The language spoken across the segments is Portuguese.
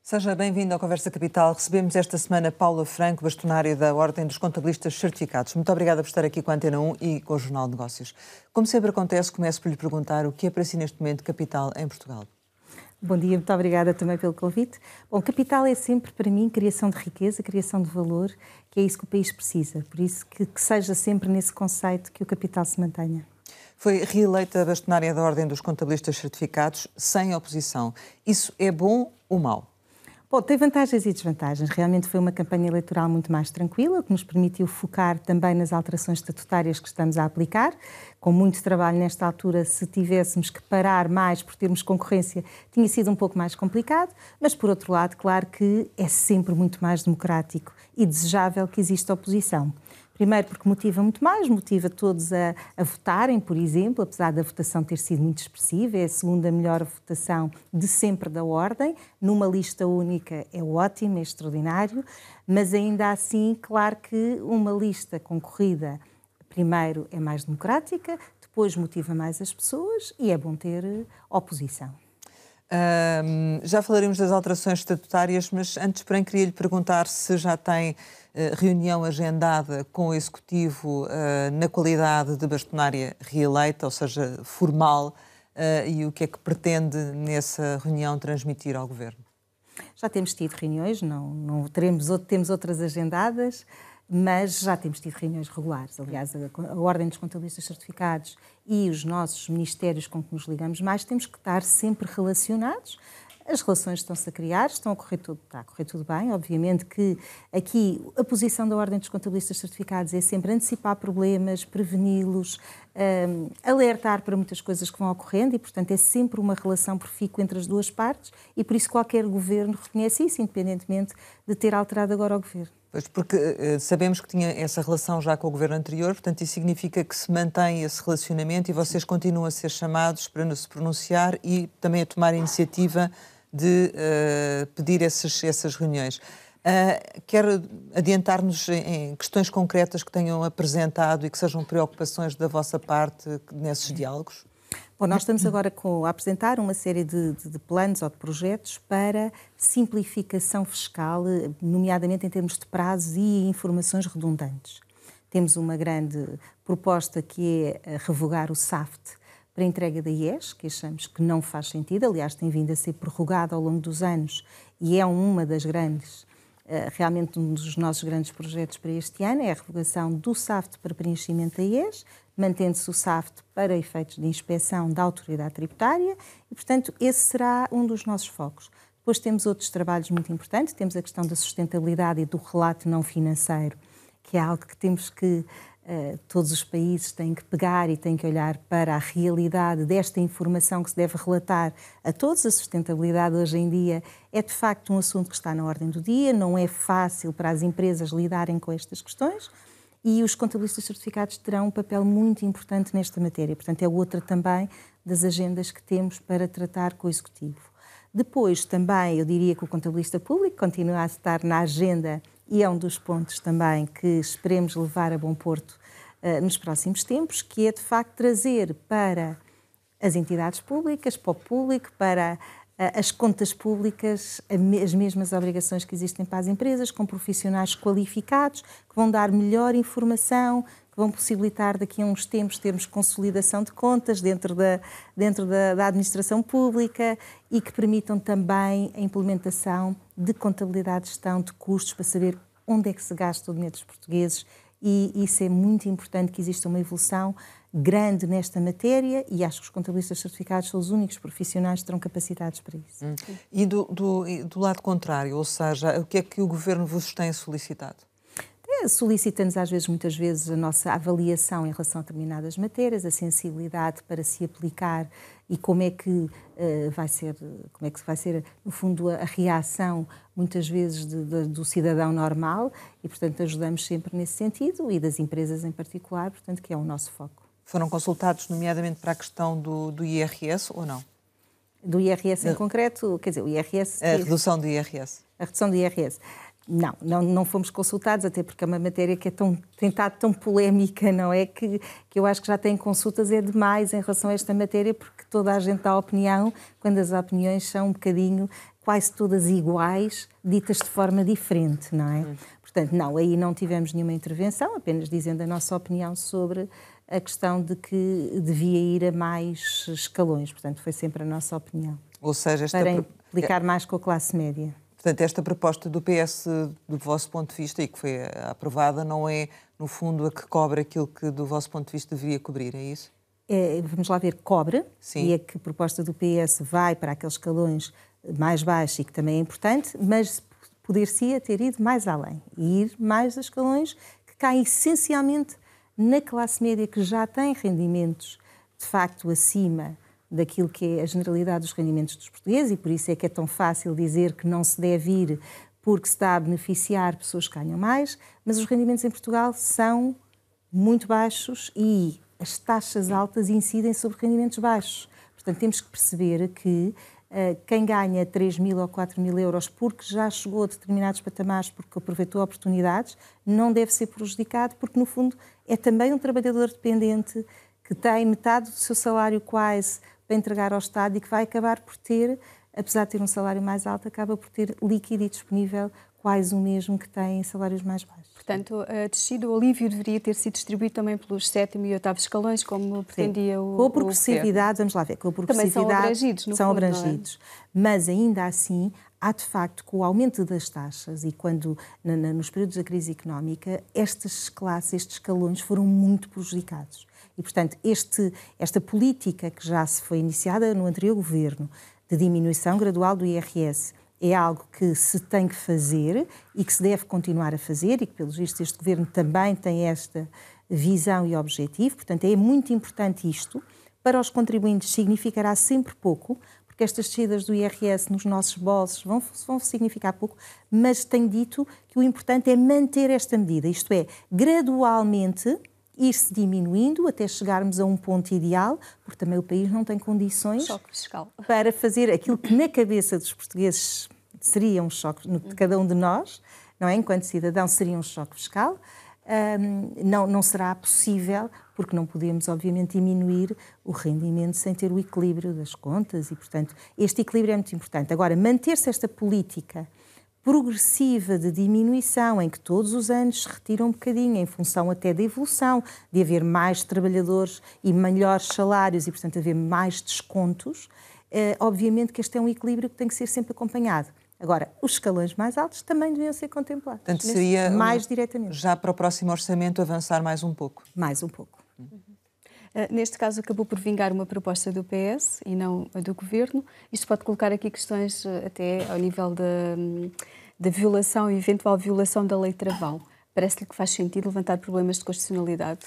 Seja bem-vindo ao Conversa Capital. Recebemos esta semana Paula Franco, bastonária da Ordem dos Contabilistas Certificados. Muito obrigada por estar aqui com a Antena 1 e com o Jornal de Negócios. Como sempre acontece, começo por lhe perguntar o que é para si neste momento capital em Portugal. Bom dia, muito obrigada também pelo convite. Bom, capital é sempre, para mim, criação de riqueza, criação de valor, que é isso que o país precisa. Por isso que seja sempre nesse conceito que o capital se mantenha. Foi reeleita bastonária da Ordem dos Contabilistas Certificados sem oposição. Isso é bom ou mau? Bom, tem vantagens e desvantagens. Realmente foi uma campanha eleitoral muito mais tranquila, que nos permitiu focar também nas alterações estatutárias que estamos a aplicar. Com muito trabalho nesta altura, se tivéssemos que parar mais por termos concorrência, tinha sido um pouco mais complicado, mas por outro lado, claro que é sempre muito mais democrático e desejável que exista oposição. Primeiro porque motiva muito mais, motiva todos a votarem, por exemplo, apesar da votação ter sido muito expressiva, é a segunda melhor votação de sempre da Ordem, numa lista única é ótimo, é extraordinário, mas ainda assim, claro que uma lista concorrida, primeiro é mais democrática, depois motiva mais as pessoas e é bom ter oposição. Já falaremos das alterações estatutárias, mas antes, porém, queria lhe perguntar se já tem reunião agendada com o Executivo na qualidade de bastonária reeleita, ou seja, formal, e o que é que pretende nessa reunião transmitir ao Governo? Já temos tido reuniões, temos outras agendadas, mas já temos tido reuniões regulares. Aliás, a Ordem dos Contabilistas Certificados e os nossos ministérios com que nos ligamos mais temos que estar sempre relacionados. As relações estão-se a criar, está a correr tudo bem. Obviamente que aqui a posição da Ordem dos Contabilistas Certificados é sempre antecipar problemas, preveni-los, alertar para muitas coisas que vão ocorrendo e, portanto, é sempre uma relação profícua entre as duas partes e, por isso, qualquer governo reconhece isso, independentemente de ter alterado agora o governo. Pois, porque sabemos que tinha essa relação já com o governo anterior, portanto, isso significa que se mantém esse relacionamento e vocês continuam a ser chamados para se pronunciar e também a tomar a iniciativa de pedir essas reuniões. Quer adiantar-nos em questões concretas que tenham apresentado e que sejam preocupações da vossa parte nesses diálogos? Bom, nós estamos agora a apresentar uma série de planos ou de projetos para simplificação fiscal, nomeadamente em termos de prazos e informações redundantes. Temos uma grande proposta que é revogar o SAFT para a entrega da IES, que achamos que não faz sentido, aliás tem vindo a ser prorrogado ao longo dos anos e é uma das grandes, realmente um dos nossos grandes projetos para este ano, é a revogação do SAFT para preenchimento da IES, mantendo-se o SAFT para efeitos de inspeção da autoridade tributária e, portanto, esse será um dos nossos focos. Depois temos outros trabalhos muito importantes, temos a questão da sustentabilidade e do relato não financeiro, que é algo que temos que todos os países têm que pegar e têm que olhar para a realidade desta informação que se deve relatar a todos. A sustentabilidade hoje em dia é de facto um assunto que está na ordem do dia, não é fácil para as empresas lidarem com estas questões e os contabilistas certificados terão um papel muito importante nesta matéria. Portanto, é outra também das agendas que temos para tratar com o Executivo. Depois também eu diria que o contabilista público continua a estar na agenda e é um dos pontos também que esperemos levar a bom porto nos próximos tempos, que é de facto trazer para as entidades públicas, para o público, para as contas públicas, as mesmas obrigações que existem para as empresas, com profissionais qualificados, que vão dar melhor informação, que vão possibilitar daqui a uns tempos termos consolidação de contas dentro da administração pública e que permitam também a implementação de contabilidade de gestão de custos para saber onde é que se gasta o dinheiro dos portugueses e isso é muito importante que exista uma evolução grande nesta matéria e acho que os contabilistas certificados são os únicos profissionais que estão capacitados para isso. E do lado contrário, ou seja, o que é que o Governo vos tem solicitado? Solicita-nos muitas vezes a nossa avaliação em relação a determinadas matérias, a sensibilidade para se aplicar e como é que vai ser, no fundo, a reação muitas vezes do cidadão normal e, portanto, ajudamos sempre nesse sentido e das empresas em particular, portanto, que é o nosso foco. Foram consultados, nomeadamente, para a questão do IRS ou não? Do IRS em concreto, quer dizer, o IRS... A redução do IRS. A redução do IRS. Não fomos consultados, até porque é uma matéria que tem estado tão polémica, não é? Que eu acho que já tem consultas é demais em relação a esta matéria, porque toda a gente dá opinião, quando as opiniões são um bocadinho quase todas iguais, ditas de forma diferente, não é? Portanto, não, aí não tivemos nenhuma intervenção, apenas dizendo a nossa opinião sobre a questão de que devia ir a mais escalões. Portanto, foi sempre a nossa opinião. Ou seja, para implicar mais com a classe média. Portanto, esta proposta do PS, do vosso ponto de vista, e que foi aprovada, não é, no fundo, a que cobre aquilo que, do vosso ponto de vista, deveria cobrir, é isso? Vamos lá ver, cobre, Sim. E a que a proposta do PS vai para aqueles escalões mais baixos e que também é importante, mas poder-se ter ido mais além e ir mais a escalões que caem essencialmente na classe média, que já tem rendimentos, de facto, acima daquilo que é a generalidade dos rendimentos dos portugueses, e por isso é que é tão fácil dizer que não se deve ir porque se está a beneficiar pessoas que ganham mais, mas os rendimentos em Portugal são muito baixos e as taxas altas incidem sobre rendimentos baixos. Portanto, temos que perceber que quem ganha 3.000 ou 4.000 euros porque já chegou a determinados patamares, porque aproveitou oportunidades, não deve ser prejudicado, porque, no fundo, é também um trabalhador dependente que tem metade do seu salário quase para entregar ao Estado e que vai acabar por ter, apesar de ter um salário mais alto, acaba por ter líquido e disponível quase o mesmo que tem salários mais baixos. Portanto, a descida, o alívio deveria ter sido distribuído também pelos 7º e 8º escalões, como pretendia o Com a progressividade, vamos lá ver, com a progressividade também são abrangidos, no são fundo, abrangidos. Mas ainda assim, há de facto, com o aumento das taxas e quando, nos períodos da crise económica, estas classes, estes escalões foram muito prejudicados. E, portanto, esta política que já se foi iniciada no anterior governo, de diminuição gradual do IRS, é algo que se tem que fazer e que se deve continuar a fazer e que, pelos vistos, este governo também tem esta visão e objetivo. Portanto, é muito importante isto. Para os contribuintes significará sempre pouco, porque estas descidas do IRS nos nossos bolsos vão significar pouco, mas tenho dito que o importante é manter esta medida, isto é, gradualmente ir-se diminuindo até chegarmos a um ponto ideal, porque também o país não tem condições para fazer aquilo que na cabeça dos portugueses seria um choque, de cada um de nós, não é? Enquanto cidadão seria um choque fiscal. Não será possível, porque não podemos, obviamente, diminuir o rendimento sem ter o equilíbrio das contas e, portanto, este equilíbrio é muito importante. Agora, manter-se esta política progressiva de diminuição, em que todos os anos se retira um bocadinho, em função até da evolução, de haver mais trabalhadores e melhores salários e, portanto, haver mais descontos, obviamente que este é um equilíbrio que tem que ser sempre acompanhado. Agora, os escalões mais altos também deviam ser contemplados. Portanto, seria mais diretamente. Já para o próximo orçamento avançar mais um pouco? Mais um pouco. Neste caso, acabou por vingar uma proposta do PS e não a do Governo. Isto pode colocar aqui questões até ao nível da violação, eventual violação da lei travão. Parece-lhe que faz sentido levantar problemas de constitucionalidade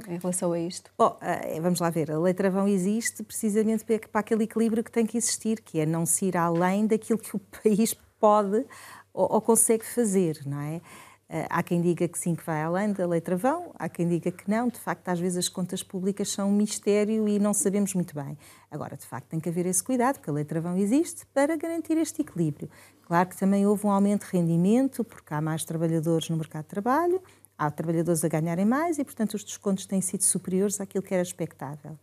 em relação a isto? Bom, vamos lá ver. A lei travão existe precisamente para aquele equilíbrio que tem que existir, que é não se ir além daquilo que o país pode ou consegue fazer, não é? Há quem diga que sim, que vai além da lei travão, há quem diga que não. De facto, às vezes as contas públicas são um mistério e não sabemos muito bem. Agora, de facto, tem que haver esse cuidado, porque a lei travão existe para garantir este equilíbrio. Claro que também houve um aumento de rendimento, porque há mais trabalhadores no mercado de trabalho, há trabalhadores a ganharem mais e, portanto, os descontos têm sido superiores àquilo que era expectável.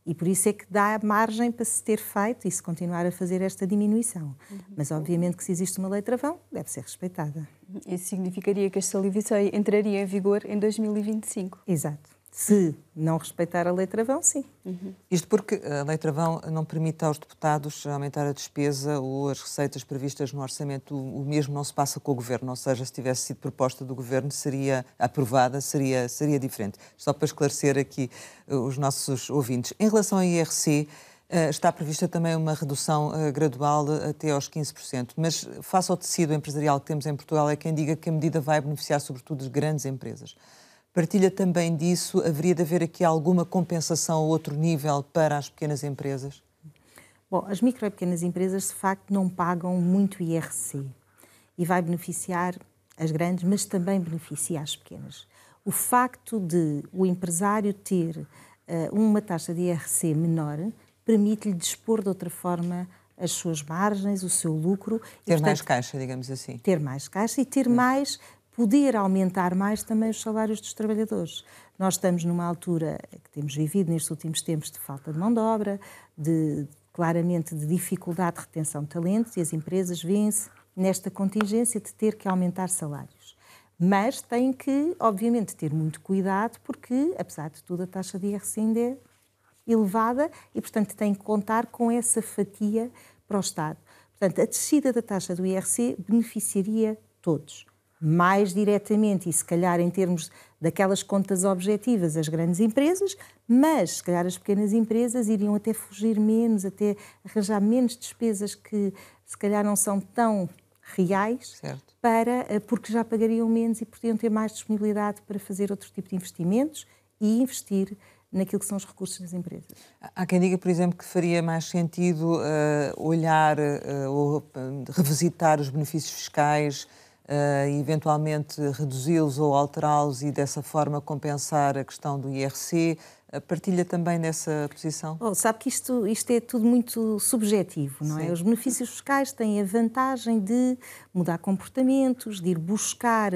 E por isso é que dá margem para se ter feito e se continuar a fazer esta diminuição. Mas, obviamente, que se existe uma lei travão, deve ser respeitada. Isso significaria que esta lei entraria em vigor em 2025? Exato. Se não respeitar a lei travão, sim. Isto porque a lei travão não permite aos deputados aumentar a despesa ou as receitas previstas no orçamento. O mesmo não se passa com o Governo, ou seja, se tivesse sido proposta do Governo, seria aprovada, seria diferente. Só para esclarecer aqui os nossos ouvintes. Em relação ao IRC, está prevista também uma redução gradual até aos 15%, mas face ao tecido empresarial que temos em Portugal, é quem diga que a medida vai beneficiar sobretudo as grandes empresas. Partilha também disso? Haveria de haver aqui alguma compensação a outro nível para as pequenas empresas? Bom, as micro e pequenas empresas, de facto, não pagam muito IRC e vai beneficiar as grandes, mas também beneficia as pequenas. O facto de o empresário ter uma taxa de IRC menor permite-lhe dispor de outra forma as suas margens, o seu lucro. Ter, portanto, mais caixa, digamos assim. Ter mais caixa e ter mais, poder aumentar mais também os salários dos trabalhadores. Nós estamos numa altura que temos vivido nestes últimos tempos de falta de mão de obra, de claramente de dificuldade de retenção de talentos e as empresas vêem-se nesta contingência de ter que aumentar salários. Mas têm que, obviamente, ter muito cuidado porque, apesar de tudo, a taxa de IRC ainda é elevada e, portanto, têm que contar com essa fatia para o Estado. Portanto, a descida da taxa do IRC beneficiaria todos. Mais diretamente e, se calhar, em termos daquelas contas objetivas, as grandes empresas, mas, se calhar, as pequenas empresas iriam até fugir menos, até arranjar menos despesas que, se calhar, não são tão reais, porque já pagariam menos e podiam ter mais disponibilidade para fazer outro tipo de investimentos e investir naquilo que são os recursos das empresas. Há quem diga, por exemplo, que faria mais sentido olhar ou revisitar os benefícios fiscais e eventualmente reduzi-los ou alterá-los e dessa forma compensar a questão do IRC. Partilha também dessa posição? Sabe que isto é tudo muito subjetivo, não é? Os benefícios fiscais têm a vantagem de mudar comportamentos, de ir buscar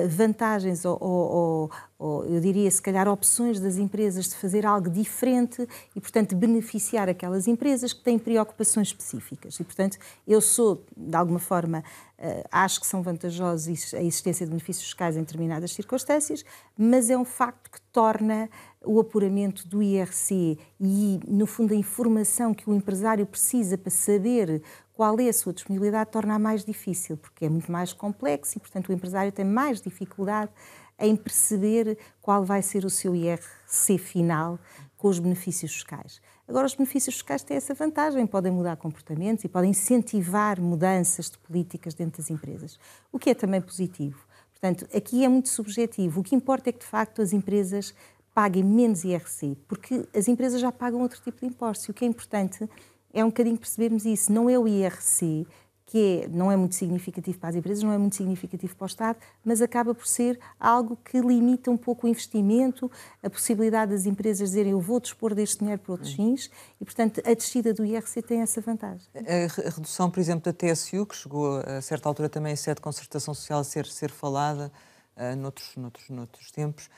vantagens ou eu diria, se calhar, opções das empresas de fazer algo diferente e, portanto, beneficiar aquelas empresas que têm preocupações específicas. E, portanto, eu sou, de alguma forma, acho que são vantajosos a existência de benefícios fiscais em determinadas circunstâncias, mas é um facto que torna o apuramento do IRC e, no fundo, a informação que o empresário precisa para saber qual é a sua disponibilidade torna-a mais difícil, porque é muito mais complexo e, portanto, o empresário tem mais dificuldade em perceber qual vai ser o seu IRC final com os benefícios fiscais. Agora, os benefícios fiscais têm essa vantagem, podem mudar comportamentos e podem incentivar mudanças de políticas dentro das empresas, o que é também positivo. Portanto, aqui é muito subjetivo. O que importa é que, de facto, as empresas paguem menos IRC, porque as empresas já pagam outro tipo de impostos. E o que é importante é um bocadinho percebermos isso. Não é o IRC, que não é muito significativo para as empresas, não é muito significativo para o Estado, mas acaba por ser algo que limita um pouco o investimento, a possibilidade das empresas dizerem eu vou dispor deste dinheiro para outros fins e, portanto, a descida do IRC tem essa vantagem. A redução, por exemplo, da TSU, que chegou a certa altura também em sede de concertação social a ser falada noutros tempos,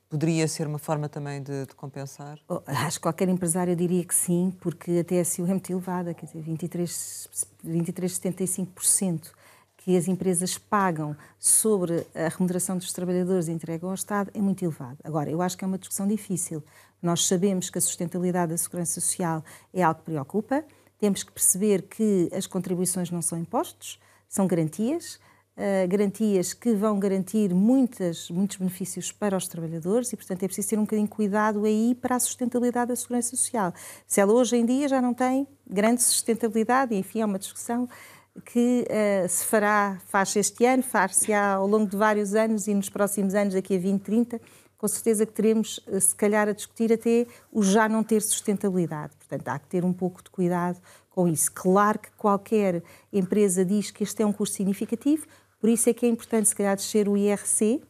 poderia ser uma forma também de compensar? Acho que qualquer empresário diria que sim, porque a TSU é muito elevada, quer dizer, 23,75% que as empresas pagam sobre a remuneração dos trabalhadores e entregam ao Estado é muito elevado. Agora, eu acho que é uma discussão difícil. Nós sabemos que a sustentabilidade da segurança social é algo que preocupa, temos que perceber que as contribuições não são impostos, são garantias, garantias que vão garantir muitos benefícios para os trabalhadores e, portanto, é preciso ter um bocadinho de cuidado aí para a sustentabilidade da segurança social. Se ela hoje em dia já não tem grande sustentabilidade, e, enfim, é uma discussão que faz este ano, far-se-á ao longo de vários anos e nos próximos anos, daqui a 20, 30, com certeza que teremos, se calhar, a discutir até o já não ter sustentabilidade. Portanto, há que ter um pouco de cuidado com isso. Claro que qualquer empresa diz que este é um custo significativo, por isso é que é importante, se calhar, descer o IRC,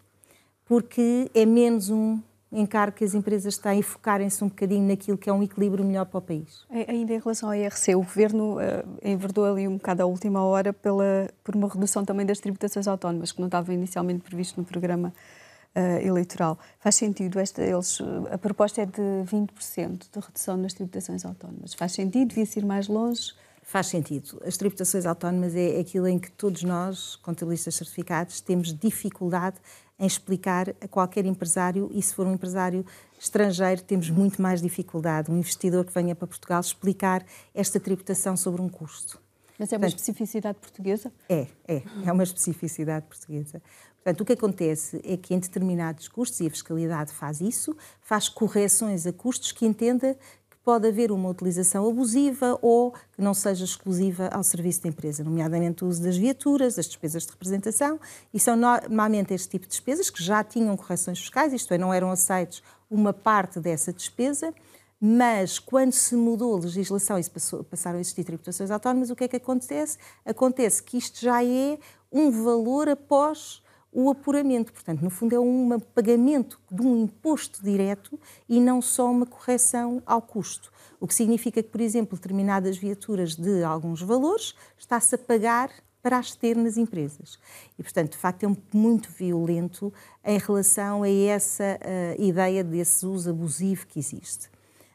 porque é menos um encargo que as empresas têm e focarem-se um bocadinho naquilo que é um equilíbrio melhor para o país. Ainda em relação ao IRC, o Governo enverdou ali um bocado à última hora por uma redução também das tributações autónomas, que não estava inicialmente previsto no programa eleitoral. Faz sentido? A proposta é de 20% de redução nas tributações autónomas. Faz sentido? Devia-se ir mais longe? Faz sentido. As tributações autónomas é aquilo em que todos nós, contabilistas certificados, temos dificuldade em explicar a qualquer empresário, e se for um empresário estrangeiro, temos muito mais dificuldade. Um investidor que venha para Portugal explicar esta tributação sobre um custo. Mas é uma especificidade portuguesa? É uma especificidade portuguesa. Portanto, o que acontece é que em determinados custos, e a fiscalidade faz isso, faz correções a custos que entenda que pode haver uma utilização abusiva ou que não seja exclusiva ao serviço da empresa, nomeadamente o uso das viaturas, as despesas de representação, e são normalmente este tipo de despesas que já tinham correções fiscais, isto é, não eram aceitos uma parte dessa despesa, mas quando se mudou a legislação e passaram a existir tributações autónomas, o que é que acontece? Acontece que isto já é um valor após o apuramento. Portanto, no fundo, é um pagamento de um imposto direto e não só uma correção ao custo. O que significa que, por exemplo, determinadas viaturas de alguns valores está-se a pagar para as ter nas empresas. E, portanto, de facto, é muito violento em relação a essa ideia desse uso abusivo que existe.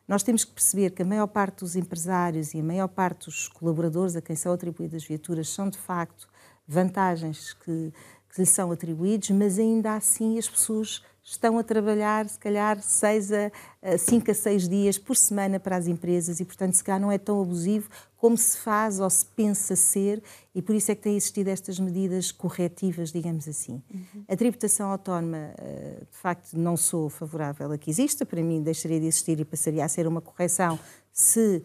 Nós temos que perceber que a maior parte dos empresários e a maior parte dos colaboradores a quem são atribuídas viaturas são, de facto, vantagens que lhes são atribuídos, mas ainda assim as pessoas estão a trabalhar, se calhar, 5 a 6 dias por semana para as empresas e, portanto, se calhar não é tão abusivo como se faz ou se pensa ser, e por isso é que têm existido estas medidas corretivas, digamos assim. A tributação autónoma, de facto, não sou favorável a que exista, para mim deixaria de existir e passaria a ser uma correção se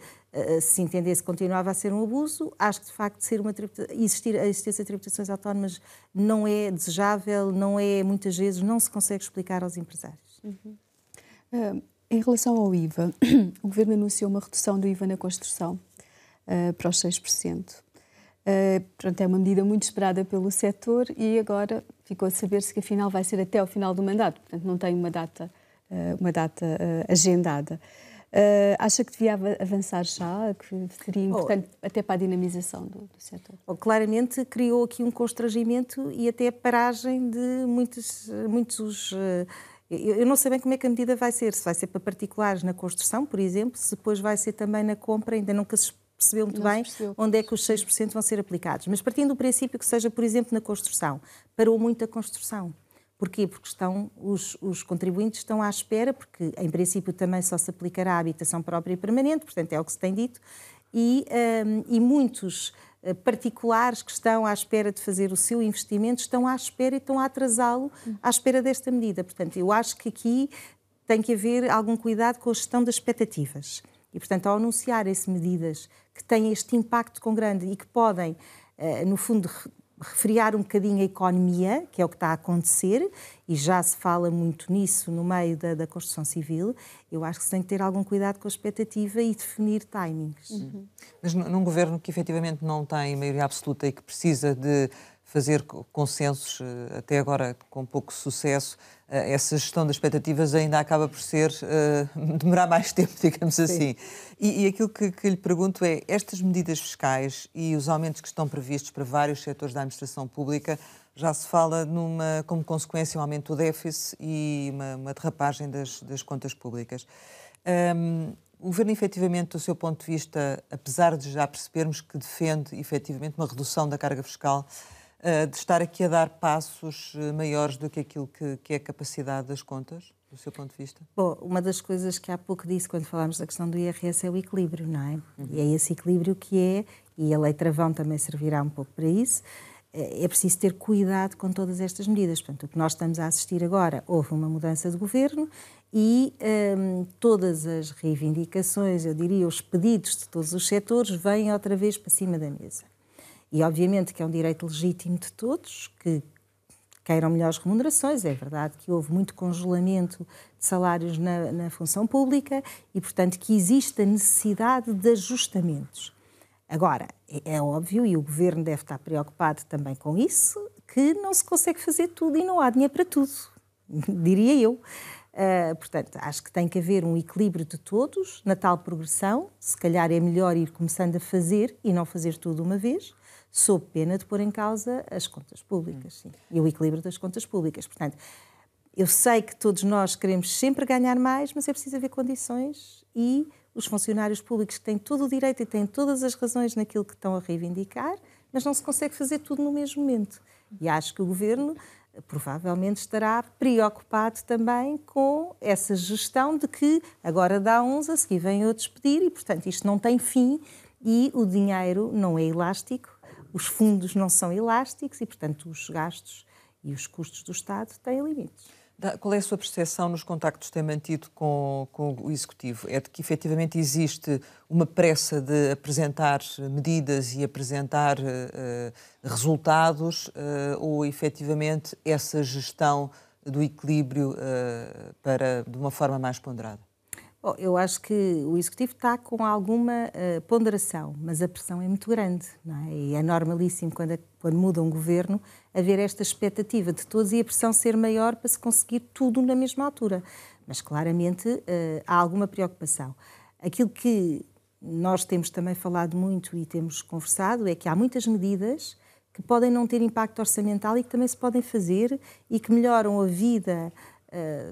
entendesse que continuava a ser um abuso. Acho que, de facto, a existência de tributações autónomas não é desejável, muitas vezes não se consegue explicar aos empresários. Em relação ao IVA, o Governo anunciou uma redução do IVA na construção para os 6%. Pronto, é uma medida muito esperada pelo setor e agora ficou a saber-se que afinal vai ser até ao final do mandato, portanto não tem uma data agendada. Acha que devia avançar já, que seria importante até para a dinamização do setor? Claramente criou aqui um constrangimento e até a paragem de muitos... Eu não sei bem como é que a medida vai ser, se vai ser para particulares na construção, por exemplo, se depois vai ser também na compra, ainda nunca se percebeu muito bem onde é que os 6% vão ser aplicados. Mas partindo do princípio que seja, por exemplo, na construção, parou muito a construção. Porquê? Porque os contribuintes estão à espera, porque em princípio também só se aplicará a habitação própria e permanente, portanto é o que se tem dito, e muitos particulares que estão à espera de fazer o seu investimento estão à espera e estão a atrasá-lo à espera desta medida. Portanto, eu acho que aqui tem que haver algum cuidado com a gestão das expectativas. E, portanto, ao anunciarem-se medidas que têm este impacto tão grande e que podem, no fundo, refriar um bocadinho a economia, que é o que está a acontecer, e já se fala muito nisso no meio da construção civil, eu acho que se tem que ter algum cuidado com a expectativa e definir timings. Mas num governo que efetivamente não tem maioria absoluta e que precisa de fazer consensos, até agora com pouco sucesso, essa gestão das expectativas ainda acaba por demorar mais tempo, digamos assim. E aquilo que lhe pergunto é, estas medidas fiscais e os aumentos que estão previstos para vários setores da administração pública, já se fala como consequência um aumento do déficit e uma derrapagem das contas públicas. O Governo, efetivamente, do seu ponto de vista, apesar de já percebermos que defende, efetivamente, uma redução da carga fiscal, de estar aqui a dar passos maiores do que aquilo que é a capacidade das contas, do seu ponto de vista? Bom, uma das coisas que há pouco disse quando falámos da questão do IRS é o equilíbrio, não é? E é esse equilíbrio que e a Lei Travão também servirá um pouco para isso, é preciso ter cuidado com todas estas medidas. Portanto, o que nós estamos a assistir agora, houve uma mudança de governo e todas as reivindicações, eu diria, os pedidos de todos os setores vêm outra vez para cima da mesa. E, obviamente, que é um direito legítimo de todos, que queiram melhores remunerações. É verdade que houve muito congelamento de salários na função pública e, portanto, que existe a necessidade de ajustamentos. Agora, é óbvio, e o Governo deve estar preocupado também com isso, que não se consegue fazer tudo e não há dinheiro para tudo, diria eu. Portanto, acho que tem que haver um equilíbrio de todos na tal progressão. Se calhar é melhor ir começando a fazer e não fazer tudo de uma vez, sob pena de pôr em causa as contas públicas, sim, e o equilíbrio das contas públicas. Portanto, eu sei que todos nós queremos sempre ganhar mais, mas é preciso haver condições e os funcionários públicos têm todo o direito e têm todas as razões naquilo que estão a reivindicar, mas não se consegue fazer tudo no mesmo momento. E acho que o Governo provavelmente estará preocupado também com essa gestão de que agora dá uns, a seguir vêm outros pedir e, portanto, isto não tem fim e o dinheiro não é elástico. Os fundos não são elásticos e, portanto, os gastos e os custos do Estado têm limites. Qual é a sua percepção nos contactos que tem mantido com o Executivo? É de que, efetivamente, existe uma pressa de apresentar medidas e apresentar resultados ou, efetivamente, essa gestão do equilíbrio de uma forma mais ponderada? Bom, eu acho que o Executivo está com alguma ponderação, mas a pressão é muito grande, não é? E é normalíssimo, quando muda um governo, haver esta expectativa de todos e a pressão ser maior para se conseguir tudo na mesma altura. Mas, claramente, há alguma preocupação. Aquilo que nós temos também falado muito e temos conversado é que há muitas medidas que podem não ter impacto orçamental e que também se podem fazer e que melhoram a vida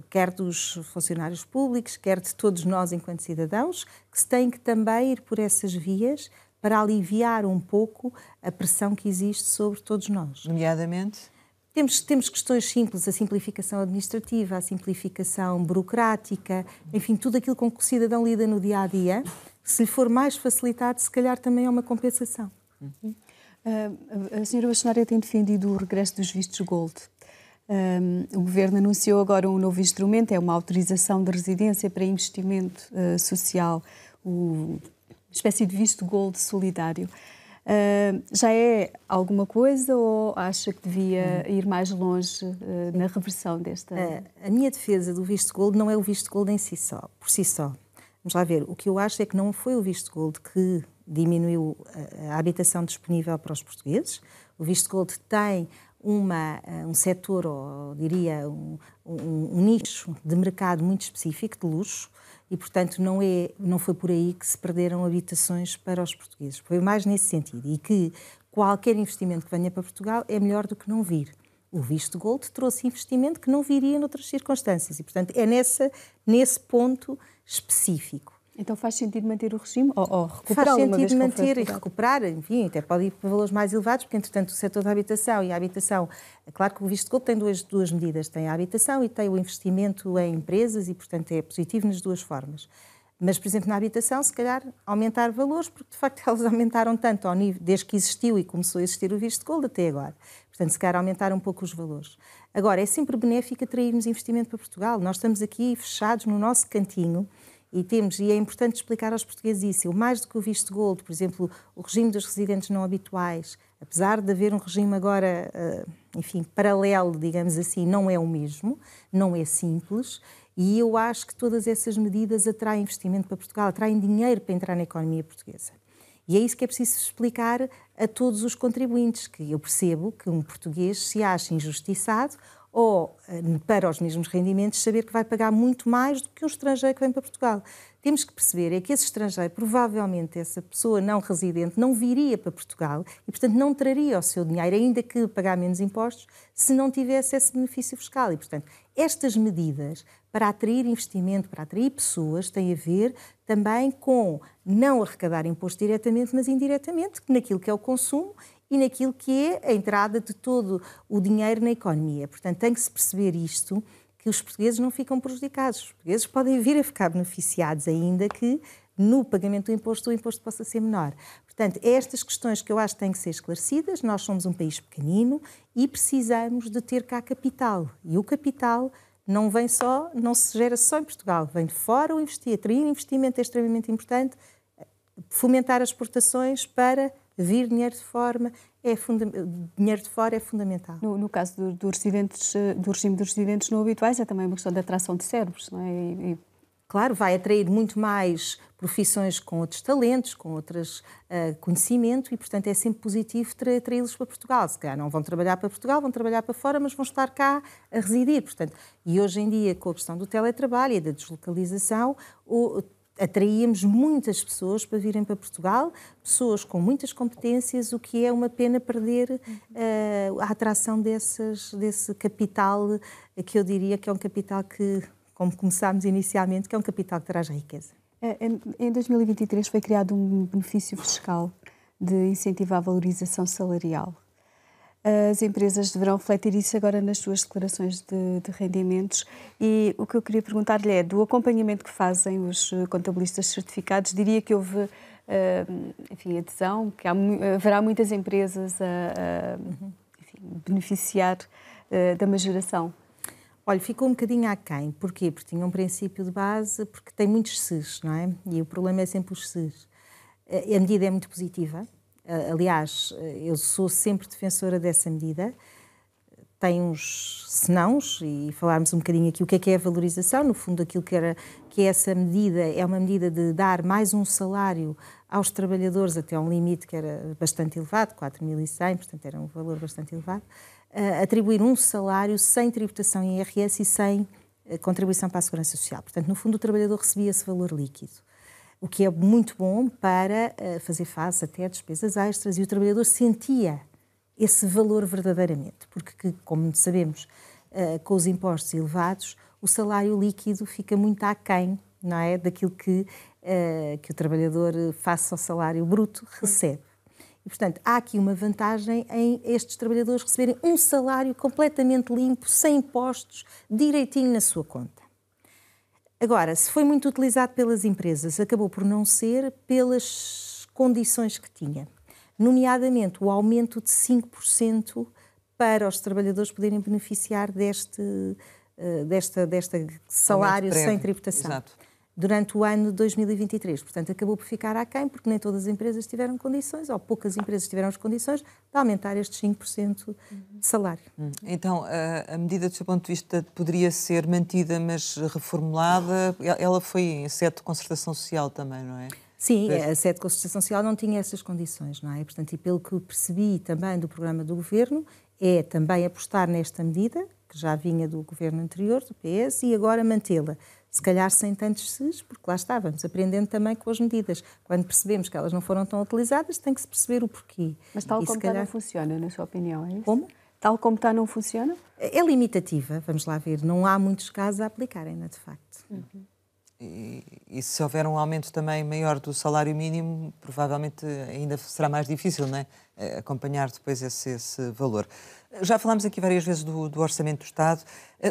quer dos funcionários públicos, quer de todos nós enquanto cidadãos, que se tem que também ir por essas vias para aliviar um pouco a pressão que existe sobre todos nós. Nomeadamente? Temos questões simples, a simplificação administrativa, a simplificação burocrática, enfim, tudo aquilo com que o cidadão lida no dia-a-dia, se lhe for mais facilitado, se calhar também é uma compensação. A senhora Bastonária tem defendido o regresso dos vistos Gold. O Governo anunciou agora um novo instrumento, é uma autorização de residência para investimento social, uma espécie de visto Gold solidário. Já é alguma coisa ou acha que devia ir mais longe na reversão desta? A minha defesa do visto Gold não é o visto Gold por si só. Vamos lá ver, o que eu acho é que não foi o visto Gold que diminuiu a habitação disponível para os portugueses. O visto Gold tem um setor, ou diria um nicho de mercado muito específico, de luxo, e, portanto, não foi por aí que se perderam habitações para os portugueses. Foi mais nesse sentido. E que qualquer investimento que venha para Portugal é melhor do que não vir. O visto Gold trouxe investimento que não viria noutras circunstâncias. E, portanto, é nesse ponto específico. Então faz sentido manter o regime ou recuperá-lo? Faz sentido manter e recuperar, enfim, até pode ir para valores mais elevados, porque, entretanto, o setor da habitação e a habitação... É claro que o visto Gold tem duas medidas. Tem a habitação e tem o investimento em empresas e, portanto, é positivo nas duas formas. Mas, por exemplo, na habitação, se calhar, aumentar valores, porque, de facto, elas aumentaram tanto ao nível, desde que existiu e começou a existir o visto Gold até agora. Portanto, se calhar, aumentar um pouco os valores. Agora, é sempre benéfico atrairmos investimento para Portugal. Nós estamos aqui fechados no nosso cantinho. E é importante explicar aos portugueses isso. Mais do que o visto Gold, por exemplo, o regime dos residentes não habituais, apesar de haver um regime agora, enfim, paralelo, digamos assim, não é o mesmo, não é simples, e eu acho que todas essas medidas atraem investimento para Portugal, atraem dinheiro para entrar na economia portuguesa. E é isso que é preciso explicar a todos os contribuintes, que eu percebo que um português se acha injustiçado ou, para os mesmos rendimentos, saber que vai pagar muito mais do que um estrangeiro que vem para Portugal. Temos que perceber é que esse estrangeiro, provavelmente essa pessoa não residente, não viria para Portugal e, portanto, não traria o seu dinheiro, ainda que pagar menos impostos, se não tivesse esse benefício fiscal. E, portanto, estas medidas para atrair investimento, para atrair pessoas, têm a ver também com não arrecadar imposto diretamente, mas indiretamente, naquilo que é o consumo e naquilo que é a entrada de todo o dinheiro na economia. Portanto, tem que se perceber isto, que os portugueses não ficam prejudicados. Os portugueses podem vir a ficar beneficiados, ainda que no pagamento do imposto o imposto possa ser menor. Portanto, é estas questões que eu acho que têm que ser esclarecidas. Nós somos um país pequenino e precisamos de ter cá capital. E o capital não se gera só em Portugal, vem de fora. Atrair investimento é extremamente importante, fomentar as exportações para vir dinheiro de fora é fundamental. No caso do regime dos residentes não habituais, é também uma questão de atração de cérebros, não é? Claro, vai atrair muito mais profissões com outros talentos, com outros conhecimento e, portanto, é sempre positivo atraí-los para Portugal. Se calhar não vão trabalhar para Portugal, vão trabalhar para fora, mas vão estar cá a residir. Portanto, e hoje em dia, com a questão do teletrabalho e da deslocalização, atraíamos muitas pessoas para virem para Portugal, pessoas com muitas competências, o que é uma pena perder a atração desse capital, que eu diria que é um capital que, como começámos inicialmente, que é um capital que traz riqueza. Em 2023 foi criado um benefício fiscal de incentivo à valorização salarial. As empresas deverão refletir isso agora nas suas declarações de rendimentos e o que eu queria perguntar-lhe é, do acompanhamento que fazem os contabilistas certificados, diria que houve, adesão, que haverá muitas empresas a beneficiar da majoração. Olha, ficou um bocadinho aquém. Porquê? Porque tinha um princípio de base, porque tem muitos SES, não é? E o problema é sempre os SES. A medida é muito positiva. Aliás, eu sou sempre defensora dessa medida. Tem uns senãos, e falarmos um bocadinho aqui o que é a valorização. No fundo, aquilo que é essa medida é uma medida de dar mais um salário aos trabalhadores até um limite que era bastante elevado, 4.100, portanto era um valor bastante elevado. Atribuir um salário sem tributação em IRS e sem contribuição para a Segurança Social. Portanto, no fundo, o trabalhador recebia esse valor líquido, o que é muito bom para fazer face até a despesas extras, e o trabalhador sentia esse valor verdadeiramente, porque, como sabemos, com os impostos elevados, o salário líquido fica muito aquém, não é, daquilo que o trabalhador, face ao salário bruto, recebe. E, portanto, há aqui uma vantagem em estes trabalhadores receberem um salário completamente limpo, sem impostos, direitinho na sua conta. Agora, se foi muito utilizado pelas empresas, acabou por não ser pelas condições que tinha. Nomeadamente, o aumento de 5% para os trabalhadores poderem beneficiar deste salário sem tributação. Exato. Durante o ano de 2023. Portanto, acabou por ficar aquém, porque nem todas as empresas tiveram condições, ou poucas empresas tiveram as condições de aumentar estes 5% de salário. Então, a medida, do seu ponto de vista, poderia ser mantida, mas reformulada? Ela foi em sede de concertação social também, não é? Sim, a sede de concertação social não tinha essas condições, não é? Portanto, e pelo que percebi também do programa do Governo, é também apostar nesta medida, que já vinha do Governo anterior, do PS, e agora mantê-la. Se calhar sem tantos ses, porque lá estávamos, aprendendo também com as medidas. Quando percebemos que elas não foram tão utilizadas, tem que se perceber o porquê. Mas tal como está não funciona, na sua opinião, é isso? Como? Tal como está não funciona? É limitativa, vamos lá ver. Não há muitos casos a aplicarem-na, de facto. E se houver um aumento também maior do salário mínimo, provavelmente ainda será mais difícil, não é? Acompanhar depois esse valor. Já falámos aqui várias vezes do Orçamento do Estado.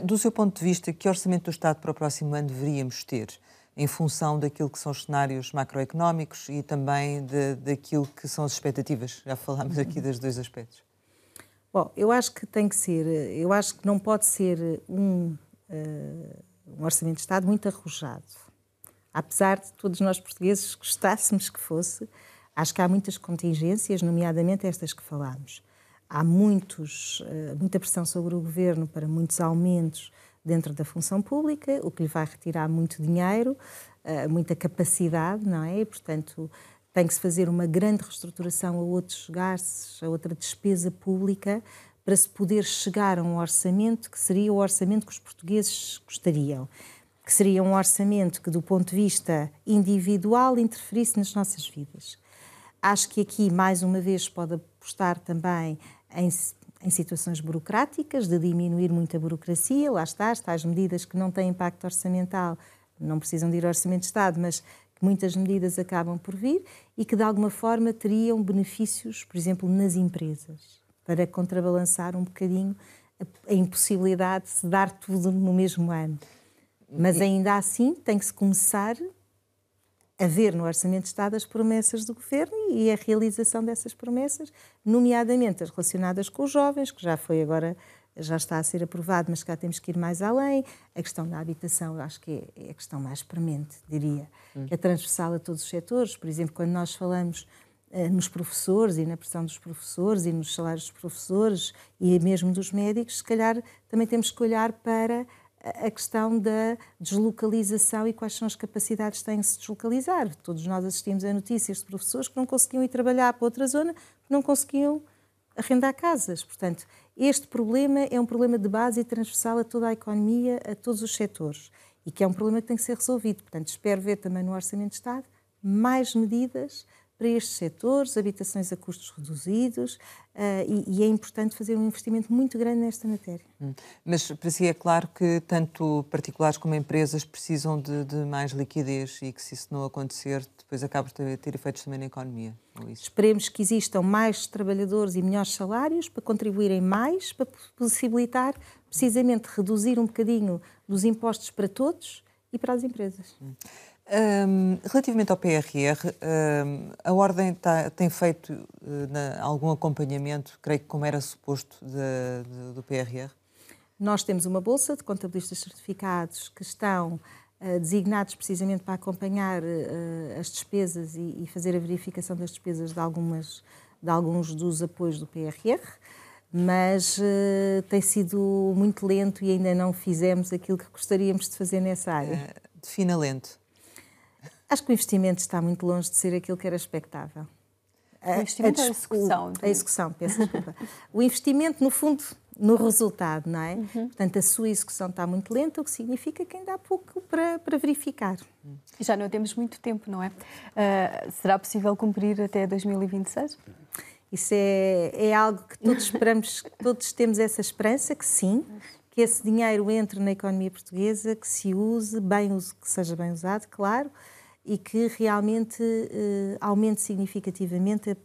Do seu ponto de vista, que Orçamento do Estado para o próximo ano deveríamos ter, em função daquilo que são os cenários macroeconómicos e também daquilo que são as expectativas? Já falámos aqui dos dois aspectos. Bom, eu acho que não pode ser um Orçamento de Estado muito arrojado. Apesar de todos nós portugueses gostássemos que fosse, acho que há muitas contingências, nomeadamente estas que falámos. Há muita pressão sobre o Governo para muitos aumentos dentro da função pública, o que lhe vai retirar muito dinheiro, muita capacidade, não é? E, portanto, tem que se fazer uma grande reestruturação a outros gastos, a outra despesa pública, para se poder chegar a um orçamento que seria o orçamento que os portugueses gostariam, que seria um orçamento que, do ponto de vista individual, interferisse nas nossas vidas. Acho que aqui, mais uma vez, pode apostar também em situações burocráticas, de diminuir muita burocracia, lá está, as tais medidas que não têm impacto orçamental, não precisam de ir ao Orçamento de Estado, mas que muitas medidas acabam por vir e que, de alguma forma, teriam benefícios, por exemplo, nas empresas, para contrabalançar um bocadinho a impossibilidade de se dar tudo no mesmo ano. Mas ainda assim tem que se começar a ver no Orçamento de Estado as promessas do Governo e a realização dessas promessas, nomeadamente as relacionadas com os jovens, que já está a ser aprovado, mas cá temos que ir mais além. A questão da habitação, eu acho que é a questão mais premente, diria, que é transversal a todos os setores. Por exemplo, quando nós falamos nos professores e na pressão dos professores e nos salários dos professores e mesmo dos médicos, se calhar também temos que olhar para a questão da deslocalização e quais são as capacidades que têm de se deslocalizar. Todos nós assistimos a notícias de professores que não conseguiam ir trabalhar para outra zona, que não conseguiam arrendar casas. Portanto, este problema é um problema de base e transversal a toda a economia, a todos os setores, e que é um problema que tem que ser resolvido. Portanto, espero ver também no Orçamento de Estado mais medidas para estes setores, habitações a custos reduzidos, e é importante fazer um investimento muito grande nesta matéria. Mas para si é claro que tanto particulares como empresas precisam de mais liquidez e que, se isso não acontecer, depois acaba por ter efeitos também na economia. Esperemos que existam mais trabalhadores e melhores salários para contribuírem mais, para possibilitar precisamente reduzir um bocadinho dos impostos para todos e para as empresas. Relativamente ao PRR, a Ordem tem feito algum acompanhamento, creio que como era suposto, do PRR? Nós temos uma bolsa de contabilistas certificados que estão designados precisamente para acompanhar as despesas e fazer a verificação das despesas de alguns dos apoios do PRR, mas tem sido muito lento e ainda não fizemos aquilo que gostaríamos de fazer nessa área. Defina lento. Acho que o investimento está muito longe de ser aquilo que era expectável. O investimento ou a execução? A execução, peço desculpa. O investimento, no fundo, no resultado, não é? Portanto, a sua execução está muito lenta, o que significa que ainda há pouco para verificar. Já não temos muito tempo, não é? Será possível cumprir até 2026? Isso é algo que todos esperamos, todos temos essa esperança, que sim, que esse dinheiro entre na economia portuguesa, que se use bem, que seja bem usado, claro, e que realmente aumente significativamente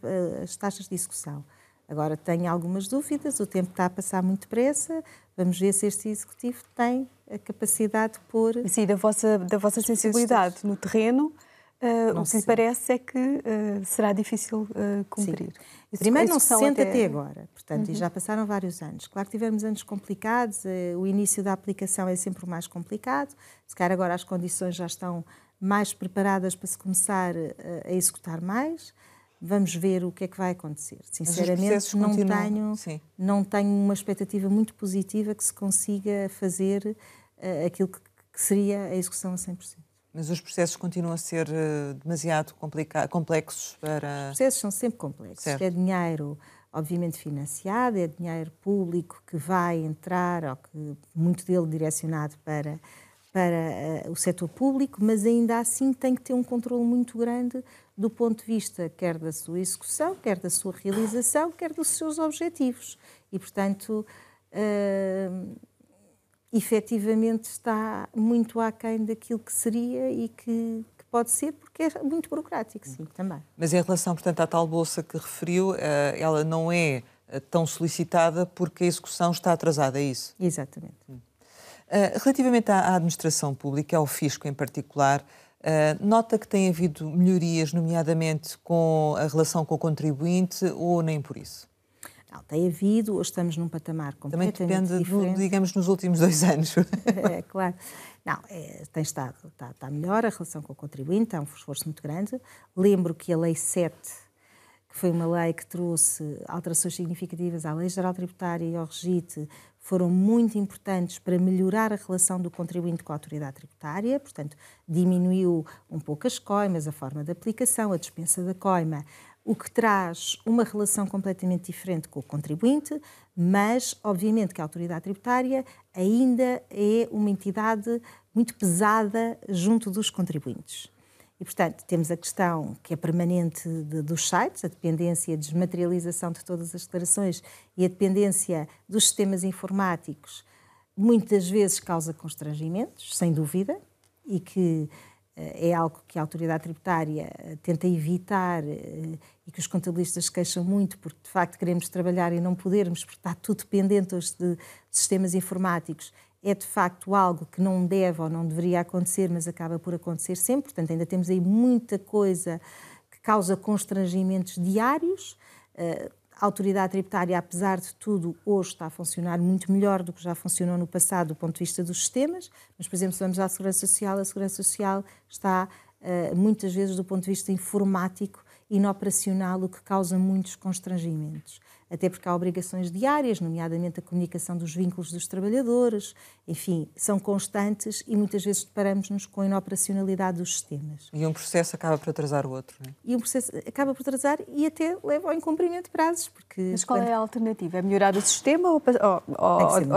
as taxas de execução. Agora, tenho algumas dúvidas, o tempo está a passar muito depressa, vamos ver se este Executivo tem a capacidade de pôr... Sim, da vossa sensibilidade no terreno, o que lhe parece é que será difícil cumprir. Primeiro não se sente até agora, portanto, e já passaram vários anos. Claro que tivemos anos complicados, o início da aplicação é sempre o mais complicado, se calhar agora as condições já estão mais preparadas para se começar a executar mais. Vamos ver o que é que vai acontecer. Sinceramente, não tenho uma expectativa muito positiva que se consiga fazer aquilo que seria a execução a 100%. Mas os processos continuam a ser demasiado complexos para... Os processos são sempre complexos. Certo. É dinheiro, obviamente, financiado, é dinheiro público que vai entrar, ou que muito dele direcionado para o setor público, mas ainda assim tem que ter um controle muito grande do ponto de vista quer da sua execução, quer da sua realização, quer dos seus objetivos. E, portanto, efetivamente está muito aquém daquilo que seria e que pode ser, porque é muito burocrático, sim, também. Mas em relação, portanto, à tal bolsa que referiu, ela não é tão solicitada porque a execução está atrasada, é isso? Exatamente. Relativamente à administração pública, ao fisco em particular, nota que tem havido melhorias, nomeadamente com a relação com o contribuinte, ou nem por isso? Não, tem havido, hoje estamos num patamar completamente diferente. Também depende, digamos, nos últimos 2 anos. É, claro. Não, tem estado, está melhor a relação com o contribuinte, há um esforço muito grande. Lembro que a Lei 7, que foi uma lei que trouxe alterações significativas à Lei Geral Tributária e ao REGIT, foram muito importantes para melhorar a relação do contribuinte com a autoridade tributária, portanto, diminuiu um pouco as coimas, a forma de aplicação, a dispensa da coima, o que traz uma relação completamente diferente com o contribuinte, mas, obviamente, que a autoridade tributária ainda é uma entidade muito pesada junto dos contribuintes. E, portanto, temos a questão que é permanente dos sites, a dependência e a desmaterialização de todas as declarações e a dependência dos sistemas informáticos, muitas vezes causa constrangimentos, sem dúvida, e que é algo que a autoridade tributária tenta evitar e que os contabilistas se queixam muito porque, de facto, queremos trabalhar e não podermos, porque está tudo dependente hoje de sistemas informáticos. É, de facto, algo que não deve ou não deveria acontecer, mas acaba por acontecer sempre. Portanto, ainda temos aí muita coisa que causa constrangimentos diários. A autoridade tributária, apesar de tudo, hoje está a funcionar muito melhor do que já funcionou no passado do ponto de vista dos sistemas. Mas, por exemplo, se vamos à Segurança Social, a Segurança Social está, muitas vezes, do ponto de vista informático, inoperacional, o que causa muitos constrangimentos. Até porque há obrigações diárias, nomeadamente a comunicação dos vínculos dos trabalhadores, enfim, são constantes e muitas vezes deparamos-nos com a inoperacionalidade dos sistemas. E um processo acaba por atrasar o outro, não é? E um processo acaba por atrasar e até leva ao incumprimento de prazos. Porque, mas qual é a alternativa? É melhorar o sistema ou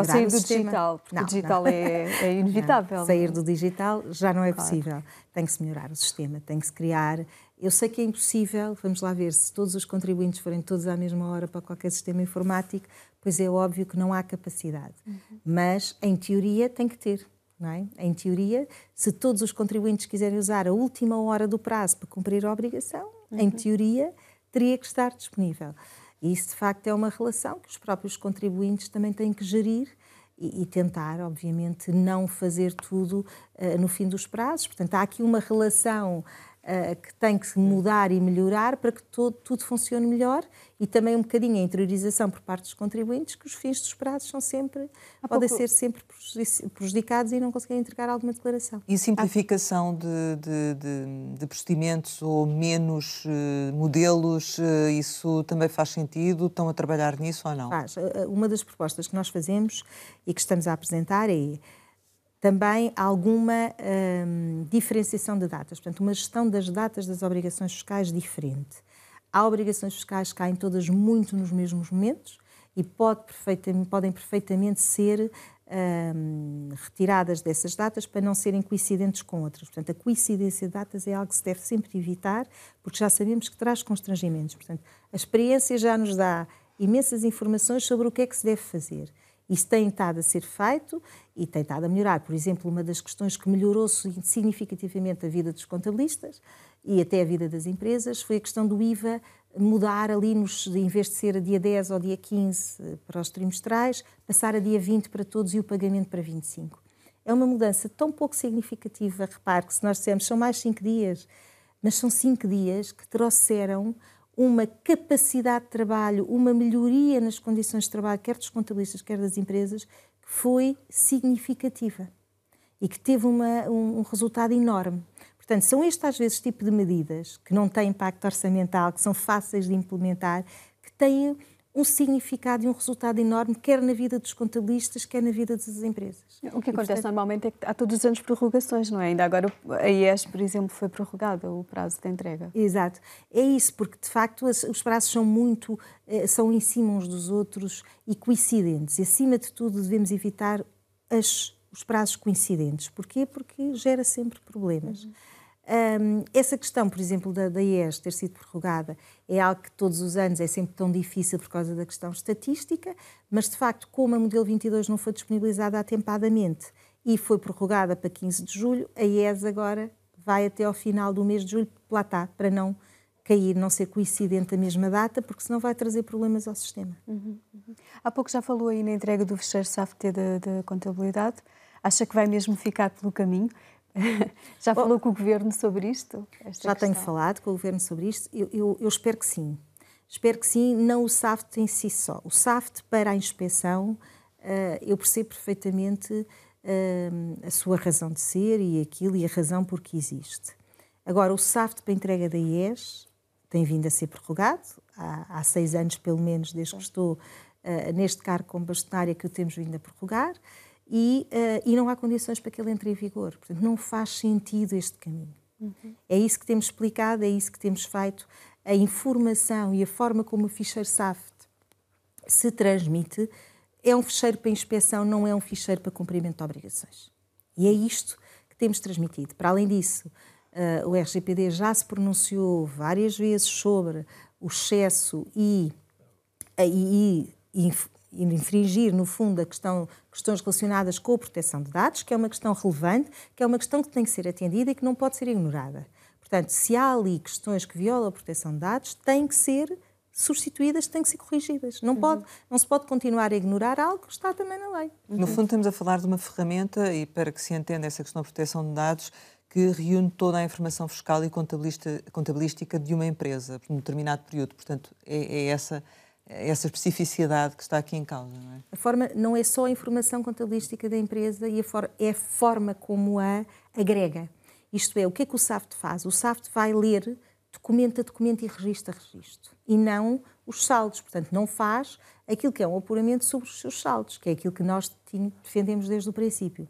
sair do digital? Porque o digital é inevitável. Não. Sair do digital já não é possível. Tem que se melhorar o sistema, tem que se criar... Eu sei que é impossível, vamos lá ver, se todos os contribuintes forem todos à mesma hora para qualquer sistema informático, pois é óbvio que não há capacidade. Mas, em teoria, tem que ter, não é? Em teoria, se todos os contribuintes quiserem usar a última hora do prazo para cumprir a obrigação, em teoria, teria que estar disponível. E isso, de facto, é uma relação que os próprios contribuintes também têm que gerir e tentar, obviamente, não fazer tudo no fim dos prazos. Portanto, há aqui uma relação que tem que mudar e melhorar para que tudo funcione melhor e também um bocadinho a interiorização por parte dos contribuintes que os fins dos prazos são sempre, podem ser sempre prejudicados e não conseguem entregar alguma declaração. E simplificação de procedimentos ou menos modelos, isso também faz sentido? Estão a trabalhar nisso ou não? Faz. Uma das propostas que nós fazemos e que estamos a apresentar é também alguma diferenciação de datas, portanto, uma gestão das datas das obrigações fiscais diferente. Há obrigações fiscais que caem todas muito nos mesmos momentos e podem perfeitamente ser retiradas dessas datas para não serem coincidentes com outras. Portanto, a coincidência de datas é algo que se deve sempre evitar, porque já sabemos que traz constrangimentos. Portanto, a experiência já nos dá imensas informações sobre o que é que se deve fazer. Isso tem estado a ser feito e tem estado a melhorar. Por exemplo, uma das questões que melhorou significativamente a vida dos contabilistas e até a vida das empresas foi a questão do IVA mudar ali, em vez de ser a dia 10 ou dia 15 para os trimestrais, passar a dia 20 para todos e o pagamento para 25. É uma mudança tão pouco significativa, repare que se nós dissermos são mais 5 dias, mas são 5 dias que trouxeram uma capacidade de trabalho, uma melhoria nas condições de trabalho, quer dos contabilistas, quer das empresas, que foi significativa e que teve um resultado enorme. Portanto, são estes, às vezes, tipo de medidas que não têm impacto orçamental, que são fáceis de implementar, que têm um significado e um resultado enorme, quer na vida dos contabilistas, quer na vida das empresas. O que acontece normalmente é que há todos os anos prorrogações, não é? Ainda agora a IES, por exemplo, foi prorrogada o prazo de entrega. Exato. É isso, porque de facto os prazos são em cima uns dos outros e coincidentes. E acima de tudo devemos evitar os prazos coincidentes. Porquê? Porque gera sempre problemas. Essa questão, por exemplo, da IES ter sido prorrogada é algo que todos os anos é sempre tão difícil por causa da questão estatística, mas de facto, como a modelo 22 não foi disponibilizada atempadamente e foi prorrogada para 15 de julho, a IES agora vai até ao final do mês de julho, lá está, para não cair, não ser coincidente a mesma data, porque senão vai trazer problemas ao sistema. Há pouco já falou aí na entrega do fecheiro SAFT da contabilidade. Acha que vai mesmo ficar pelo caminho? Já falou com o Governo sobre isto? Já tenho falado com o Governo sobre isto. Eu espero que sim. Espero que sim, não o SAFT em si só. O SAFT para a inspeção, eu percebo perfeitamente a sua razão de ser e a razão por que existe. Agora, o SAFT para a entrega da IES tem vindo a ser prorrogado, há 6 anos pelo menos, desde que estou neste cargo como bastonária, que o temos vindo a prorrogar. E não há condições para que ele entre em vigor. Portanto, não faz sentido este caminho. É isso que temos explicado, é isso que temos feito. A informação e a forma como o ficheiro SAFT se transmite é um ficheiro para inspeção, não é um ficheiro para cumprimento de obrigações. E é isto que temos transmitido. Para além disso, o RGPD já se pronunciou várias vezes sobre o excesso e infringir, no fundo, questões relacionadas com a proteção de dados, que é uma questão relevante, que é uma questão que tem que ser atendida e que não pode ser ignorada. Portanto, se há ali questões que violam a proteção de dados, têm que ser substituídas, têm que ser corrigidas. Não se pode continuar a ignorar algo que está também na lei. No fundo, estamos a falar de uma ferramenta, e para que se entenda essa questão de proteção de dados, que reúne toda a informação fiscal e contabilística de uma empresa, por um determinado período. Portanto, é essa especificidade que está aqui em causa, não é? A forma não é só a informação contabilística da empresa, é a forma como a agrega. Isto é, o que é que o SAFT faz? O SAFT vai ler documento a documento e registro a registro, e não os saldos. Portanto, não faz aquilo que é um apuramento sobre os seus saldos, que é aquilo que nós defendemos desde o princípio.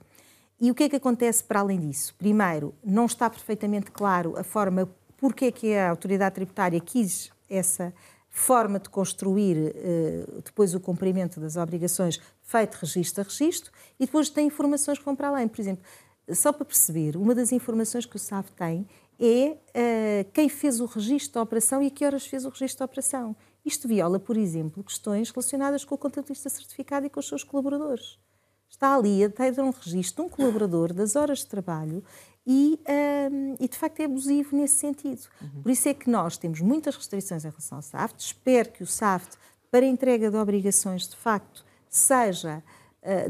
E o que é que acontece para além disso? Primeiro, não está perfeitamente claro a forma porque é que a autoridade tributária quis essa forma de construir depois o cumprimento das obrigações feito registro a registro, e depois tem informações que vão para além. Por exemplo, só para perceber, uma das informações que o SAFT tem é quem fez o registro da operação e a que horas fez o registro da operação. Isto viola, por exemplo, questões relacionadas com o contabilista certificado e com os seus colaboradores. Está ali a ter um registro de um colaborador das horas de trabalho e de facto é abusivo nesse sentido. Por isso é que nós temos muitas restrições em relação ao SAFT. Espero que o SAFT, para a entrega de obrigações, de facto, seja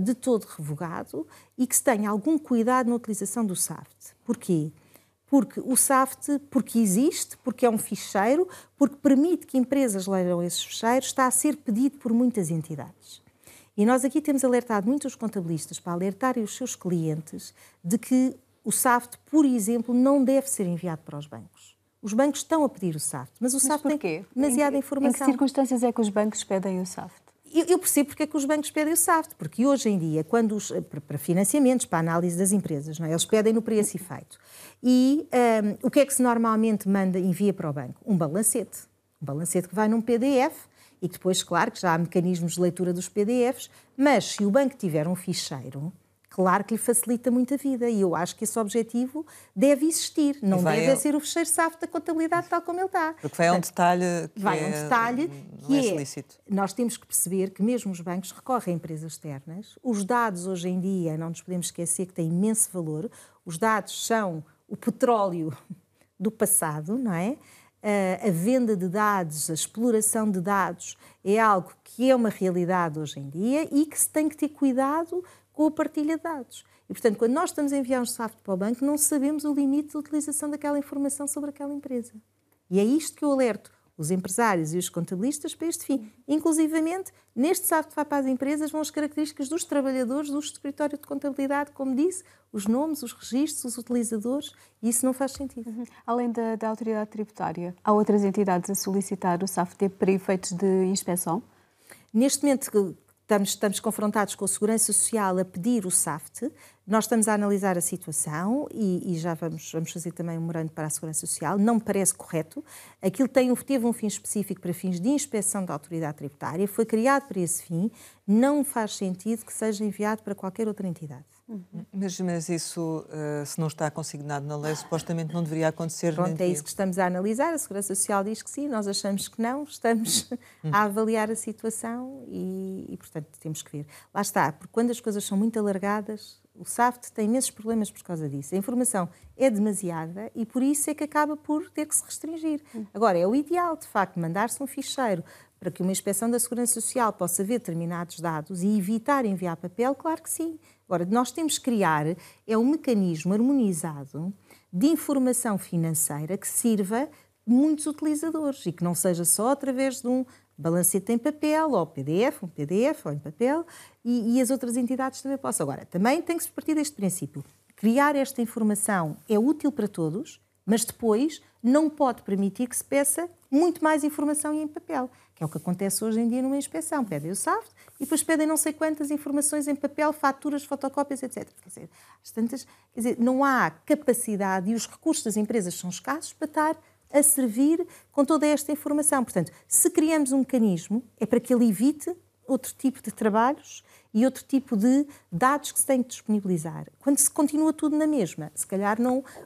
de todo revogado e que se tenha algum cuidado na utilização do SAFT. Porquê? Porque o SAFT, porque existe, porque é um ficheiro, porque permite que empresas leiam esses ficheiros, está a ser pedido por muitas entidades. E nós aqui temos alertado muitos contabilistas para alertarem os seus clientes de que o SAFT, por exemplo, não deve ser enviado para os bancos. Os bancos estão a pedir o SAFT, mas o SAFT tem demasiada informação. Em que circunstâncias é que os bancos pedem o SAFT? Eu percebo porque é que os bancos pedem o SAFT, porque hoje em dia, para financiamentos, para a análise das empresas, não é? Eles pedem no preço e feito. E o que é que se normalmente envia para o banco? Um balancete. Um balancete que vai num PDF e que depois, claro, que já há mecanismos de leitura dos PDFs, mas se o banco tiver um ficheiro, claro que lhe facilita muito a vida e eu acho que esse objetivo deve existir, não deve ser o fecheiro SAFT da contabilidade tal como ele está. Porque vai a um detalhe que não é explícito. Nós temos que perceber que mesmo os bancos recorrem a empresas externas. Os dados hoje em dia, não nos podemos esquecer que têm imenso valor. Os dados são o petróleo do passado, não é? A venda de dados, a exploração de dados é algo que é uma realidade hoje em dia e que se tem que ter cuidado com a partilha de dados. E, portanto, quando nós estamos a enviar um SAFT para o banco, não sabemos o limite de utilização daquela informação sobre aquela empresa. E é isto que eu alerto os empresários e os contabilistas para este fim. Inclusivamente, neste SAFT que vai para as empresas, vão as características dos trabalhadores do escritório de contabilidade, como disse, os nomes, os registros, os utilizadores, e isso não faz sentido. Além da autoridade tributária, há outras entidades a solicitar o SAFT para efeitos de inspeção? Neste momento, estamos confrontados com a Segurança Social a pedir o SAFT. Nós estamos a analisar a situação e já vamos fazer também um memorando para a Segurança Social. Não me parece correto. Aquilo teve um fim específico para fins de inspeção da autoridade tributária, foi criado para esse fim, não faz sentido que seja enviado para qualquer outra entidade. Mas isso, se não está consignado na lei, supostamente não deveria acontecer. Pronto, é isso que estamos a analisar. A Segurança Social diz que sim, nós achamos que não. Estamos a avaliar a situação e, portanto, temos que ver. Lá está, porque quando as coisas são muito alargadas, o SAFT tem imensos problemas por causa disso. A informação é demasiada e por isso é que acaba por ter que se restringir. Agora, é o ideal, de facto, mandar-se um ficheiro para que uma inspeção da Segurança Social possa ver determinados dados e evitar enviar papel, claro que sim. Agora, nós temos que criar um mecanismo harmonizado de informação financeira que sirva muitos utilizadores e que não seja só através de um balancete em papel, ou um PDF ou em papel, e as outras entidades também possam. Agora, também tem que se partir deste princípio. Criar esta informação é útil para todos, mas depois não pode permitir que se peça muito mais informação em papel, que é o que acontece hoje em dia numa inspeção. Pedem o SAFT e depois pedem não sei quantas informações em papel, faturas, fotocópias, etc. Quer dizer, não há capacidade e os recursos das empresas são escassos para estar a servir com toda esta informação. Portanto, se criamos um mecanismo, é para que ele evite outro tipo de trabalhos e outro tipo de dados que se tem que disponibilizar. Quando se continua tudo na mesma, se calhar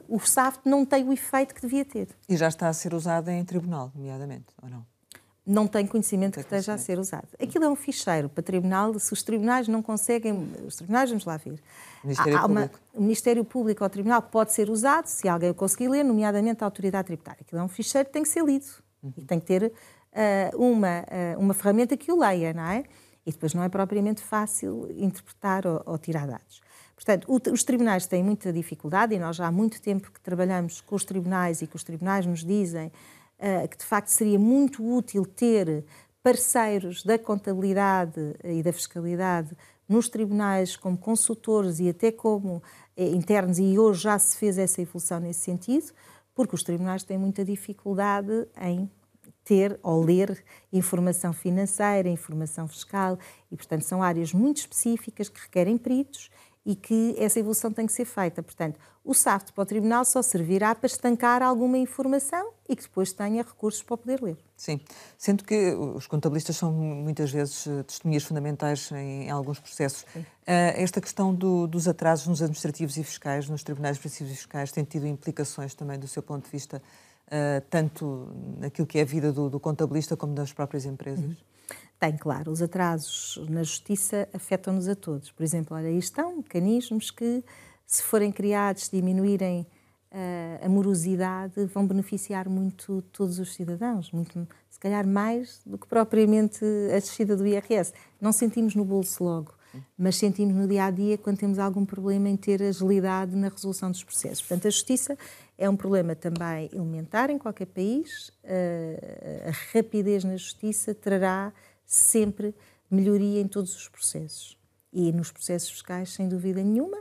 o SAFT não tem o efeito que devia ter. E já está a ser usado em tribunal, nomeadamente, ou não? Não tenho conhecimento que esteja a ser usado. Aquilo é um ficheiro para tribunal, se os tribunais não conseguem... Os tribunais, vamos lá ver. O Ministério Público ou o Tribunal pode ser usado, se alguém o conseguir ler, nomeadamente a autoridade tributária. Aquilo é um ficheiro que tem que ser lido. E tem que ter uma ferramenta que o leia, não é? E depois não é propriamente fácil interpretar ou tirar dados. Portanto, os tribunais têm muita dificuldade e nós já há muito tempo que trabalhamos com os tribunais e que os tribunais nos dizem que de facto seria muito útil ter parceiros da contabilidade e da fiscalidade nos tribunais como consultores e até como internos, e hoje já se fez essa evolução nesse sentido, porque os tribunais têm muita dificuldade em ter ou ler informação financeira, informação fiscal, e portanto são áreas muito específicas que requerem peritos e que essa evolução tem que ser feita. Portanto, o SAFT para o Tribunal só servirá para estancar alguma informação e que depois tenha recursos para poder ler. Sim, sendo que os contabilistas são muitas vezes testemunhas fundamentais em alguns processos. Esta questão dos atrasos nos administrativos e fiscais, nos tribunais administrativos e fiscais, tem tido implicações também do seu ponto de vista, tanto naquilo que é a vida do contabilista como das próprias empresas? Tem, claro. Os atrasos na justiça afetam-nos a todos. Por exemplo, olha, aí estão mecanismos que, se forem criados, diminuírem a morosidade, vão beneficiar muito todos os cidadãos, muito, se calhar mais do que propriamente a descida do IRS. Não sentimos no bolso logo, mas sentimos no dia-a-dia quando temos algum problema em ter agilidade na resolução dos processos. Portanto, a justiça é um problema também elementar em qualquer país. A rapidez na justiça trará sempre melhoria em todos os processos. E nos processos fiscais, sem dúvida nenhuma,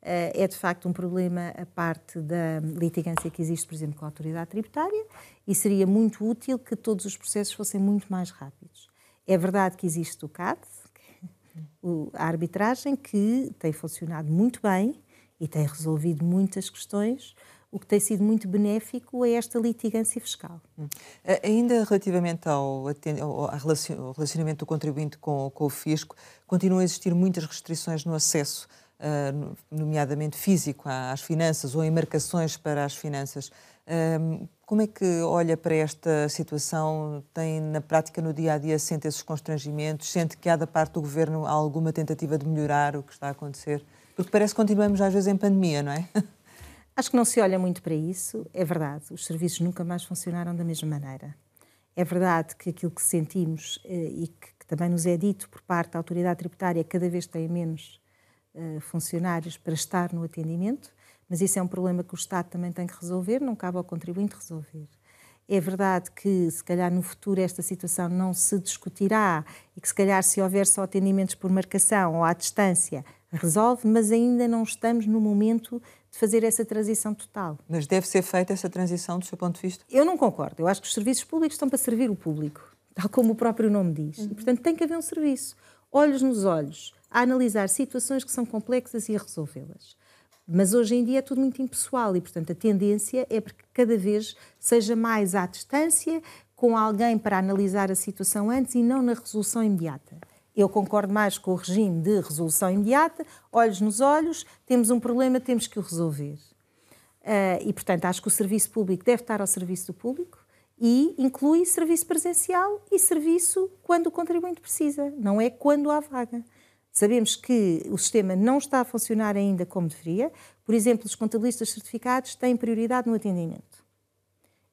é de facto um problema a parte da litigância que existe, por exemplo, com a autoridade tributária, e seria muito útil que todos os processos fossem muito mais rápidos. É verdade que existe o CAD, a arbitragem, que tem funcionado muito bem e tem resolvido muitas questões. O que tem sido muito benéfico é esta litigância fiscal. Ainda relativamente ao relacionamento do contribuinte com o fisco, continuam a existir muitas restrições no acesso nomeadamente físico, às finanças ou em marcações para as finanças. Como é que olha para esta situação? Tem, na prática, no dia-a-dia, sente esses constrangimentos? Sente que há da parte do Governo alguma tentativa de melhorar o que está a acontecer? Porque parece que continuamos às vezes em pandemia, não é? Acho que não se olha muito para isso. É verdade, os serviços nunca mais funcionaram da mesma maneira. É verdade que aquilo que sentimos e que também nos é dito por parte da autoridade tributária, cada vez tem menos funcionários para estar no atendimento, mas isso é um problema que o Estado também tem que resolver, não cabe ao contribuinte resolver. É verdade que, se calhar, no futuro esta situação não se discutirá e que, se calhar, se houver só atendimentos por marcação ou à distância, resolve, mas ainda não estamos no momento de fazer essa transição total. Mas deve ser feita essa transição do seu ponto de vista? Eu não concordo. Eu acho que os serviços públicos estão para servir o público, tal como o próprio nome diz. E, portanto, tem que haver um serviço, olhos nos olhos, a analisar situações que são complexas e a resolvê-las. Mas hoje em dia é tudo muito impessoal e, portanto, a tendência é para que cada vez seja mais à distância, com alguém para analisar a situação antes e não na resolução imediata. Eu concordo mais com o regime de resolução imediata, olhos nos olhos, temos um problema, temos que o resolver. E, portanto, acho que o serviço público deve estar ao serviço do público e inclui serviço presencial e serviço quando o contribuinte precisa, não é quando há vaga. Sabemos que o sistema não está a funcionar ainda como deveria. Por exemplo, os contabilistas certificados têm prioridade no atendimento.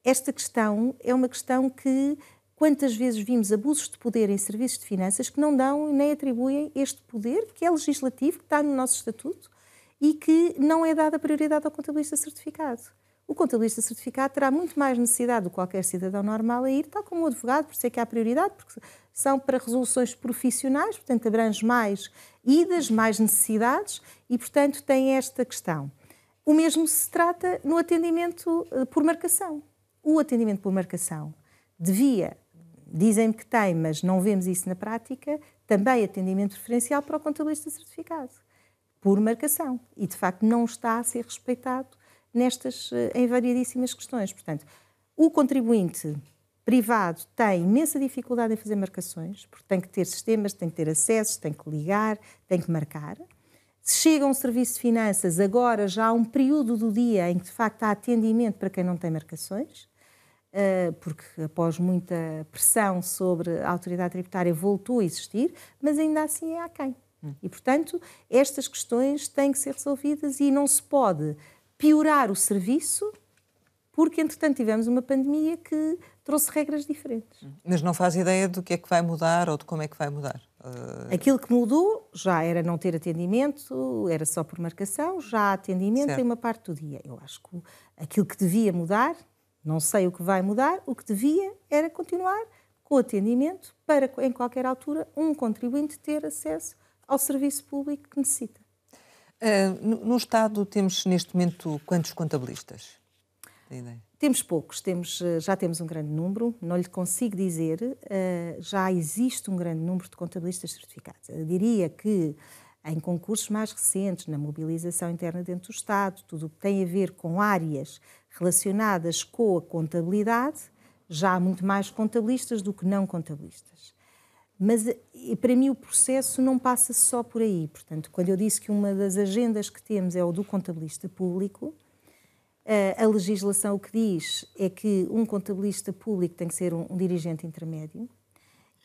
Esta questão é uma questão que, quantas vezes vimos abusos de poder em serviços de finanças que não dão nem atribuem este poder, que é legislativo, que está no nosso estatuto, e que não é dada prioridade ao contabilista certificado. O contabilista certificado terá muito mais necessidade do que qualquer cidadão normal a ir, tal como o advogado, por isso é que há prioridade, porque são para resoluções profissionais, portanto abrange mais idas, mais necessidades e, portanto, tem esta questão. O mesmo se trata no atendimento por marcação. O atendimento por marcação devia, dizem-me que tem, mas não vemos isso na prática, também atendimento preferencial para o contabilista certificado, por marcação. E, de facto, não está a ser respeitado em variedíssimas questões. Portanto, o contribuinte privado tem imensa dificuldade em fazer marcações, porque tem que ter sistemas, tem que ter acessos, tem que ligar, tem que marcar. Se chega a um serviço de finanças, agora já há um período do dia em que, de facto, há atendimento para quem não tem marcações, porque após muita pressão sobre a autoridade tributária voltou a existir, mas ainda assim é aquém. E, portanto, estas questões têm que ser resolvidas e não se pode piorar o serviço, porque, entretanto, tivemos uma pandemia que trouxe regras diferentes. Mas não faz ideia do que é que vai mudar ou de como é que vai mudar? Aquilo que mudou já era não ter atendimento, era só por marcação, já há atendimento em uma parte do dia. Eu acho que aquilo que devia mudar, não sei o que vai mudar, o que devia era continuar com o atendimento para, em qualquer altura, um contribuinte ter acesso ao serviço público que necessita. No Estado temos neste momento quantos contabilistas? Tem ideia? Temos poucos, já temos um grande número, não lhe consigo dizer, já existe um grande número de contabilistas certificados. Eu diria que em concursos mais recentes, na mobilização interna dentro do Estado, tudo o que tem a ver com áreas relacionadas com a contabilidade, já há muito mais contabilistas do que não contabilistas. Mas, para mim, o processo não passa só por aí. Portanto, quando eu disse que uma das agendas que temos é o do contabilista público, a legislação o que diz é que um contabilista público tem que ser um dirigente intermédio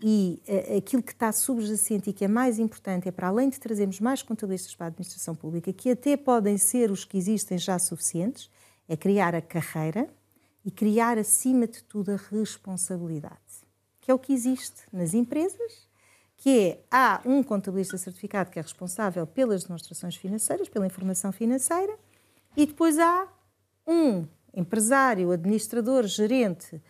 e aquilo que está subjacente e que é mais importante é, para além de trazermos mais contabilistas para a administração pública, que até podem ser os que existem já suficientes, é criar a carreira e criar, acima de tudo, a responsabilidade, que é o que existe nas empresas, que há um contabilista certificado que é responsável pelas demonstrações financeiras, pela informação financeira, e depois há um empresário, administrador, gerente,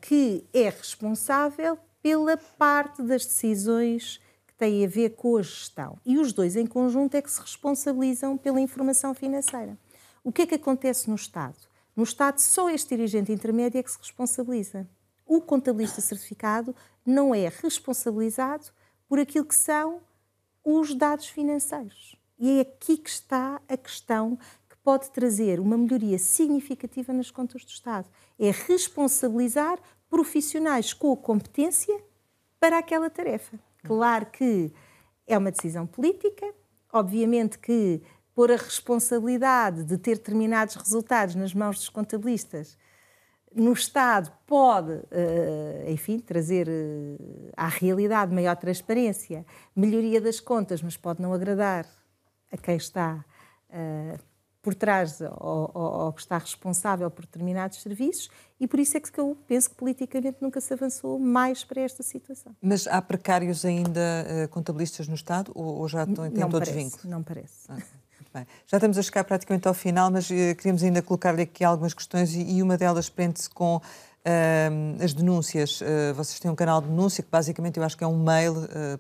que é responsável pela parte das decisões que têm a ver com a gestão. E os dois em conjunto é que se responsabilizam pela informação financeira. O que é que acontece no Estado? No Estado, só este dirigente intermédio é que se responsabiliza. O contabilista certificado não é responsabilizado por aquilo que são os dados financeiros. E é aqui que está a questão que pode trazer uma melhoria significativa nas contas do Estado. É responsabilizar profissionais com a competência para aquela tarefa. Claro que é uma decisão política, obviamente que pôr a responsabilidade de ter determinados resultados nas mãos dos contabilistas no Estado pode, enfim, trazer à realidade maior transparência, melhoria das contas, mas pode não agradar a quem está por trás ou que está responsável por determinados serviços, e por isso é que eu penso que politicamente nunca se avançou mais para esta situação. Mas há precários ainda contabilistas no Estado ou já têm todos vínculos? Não parece. Bem, já estamos a chegar praticamente ao final, mas queríamos ainda colocar-lhe aqui algumas questões e uma delas prende-se com as denúncias. Vocês têm um canal de denúncia que basicamente eu acho que é um mail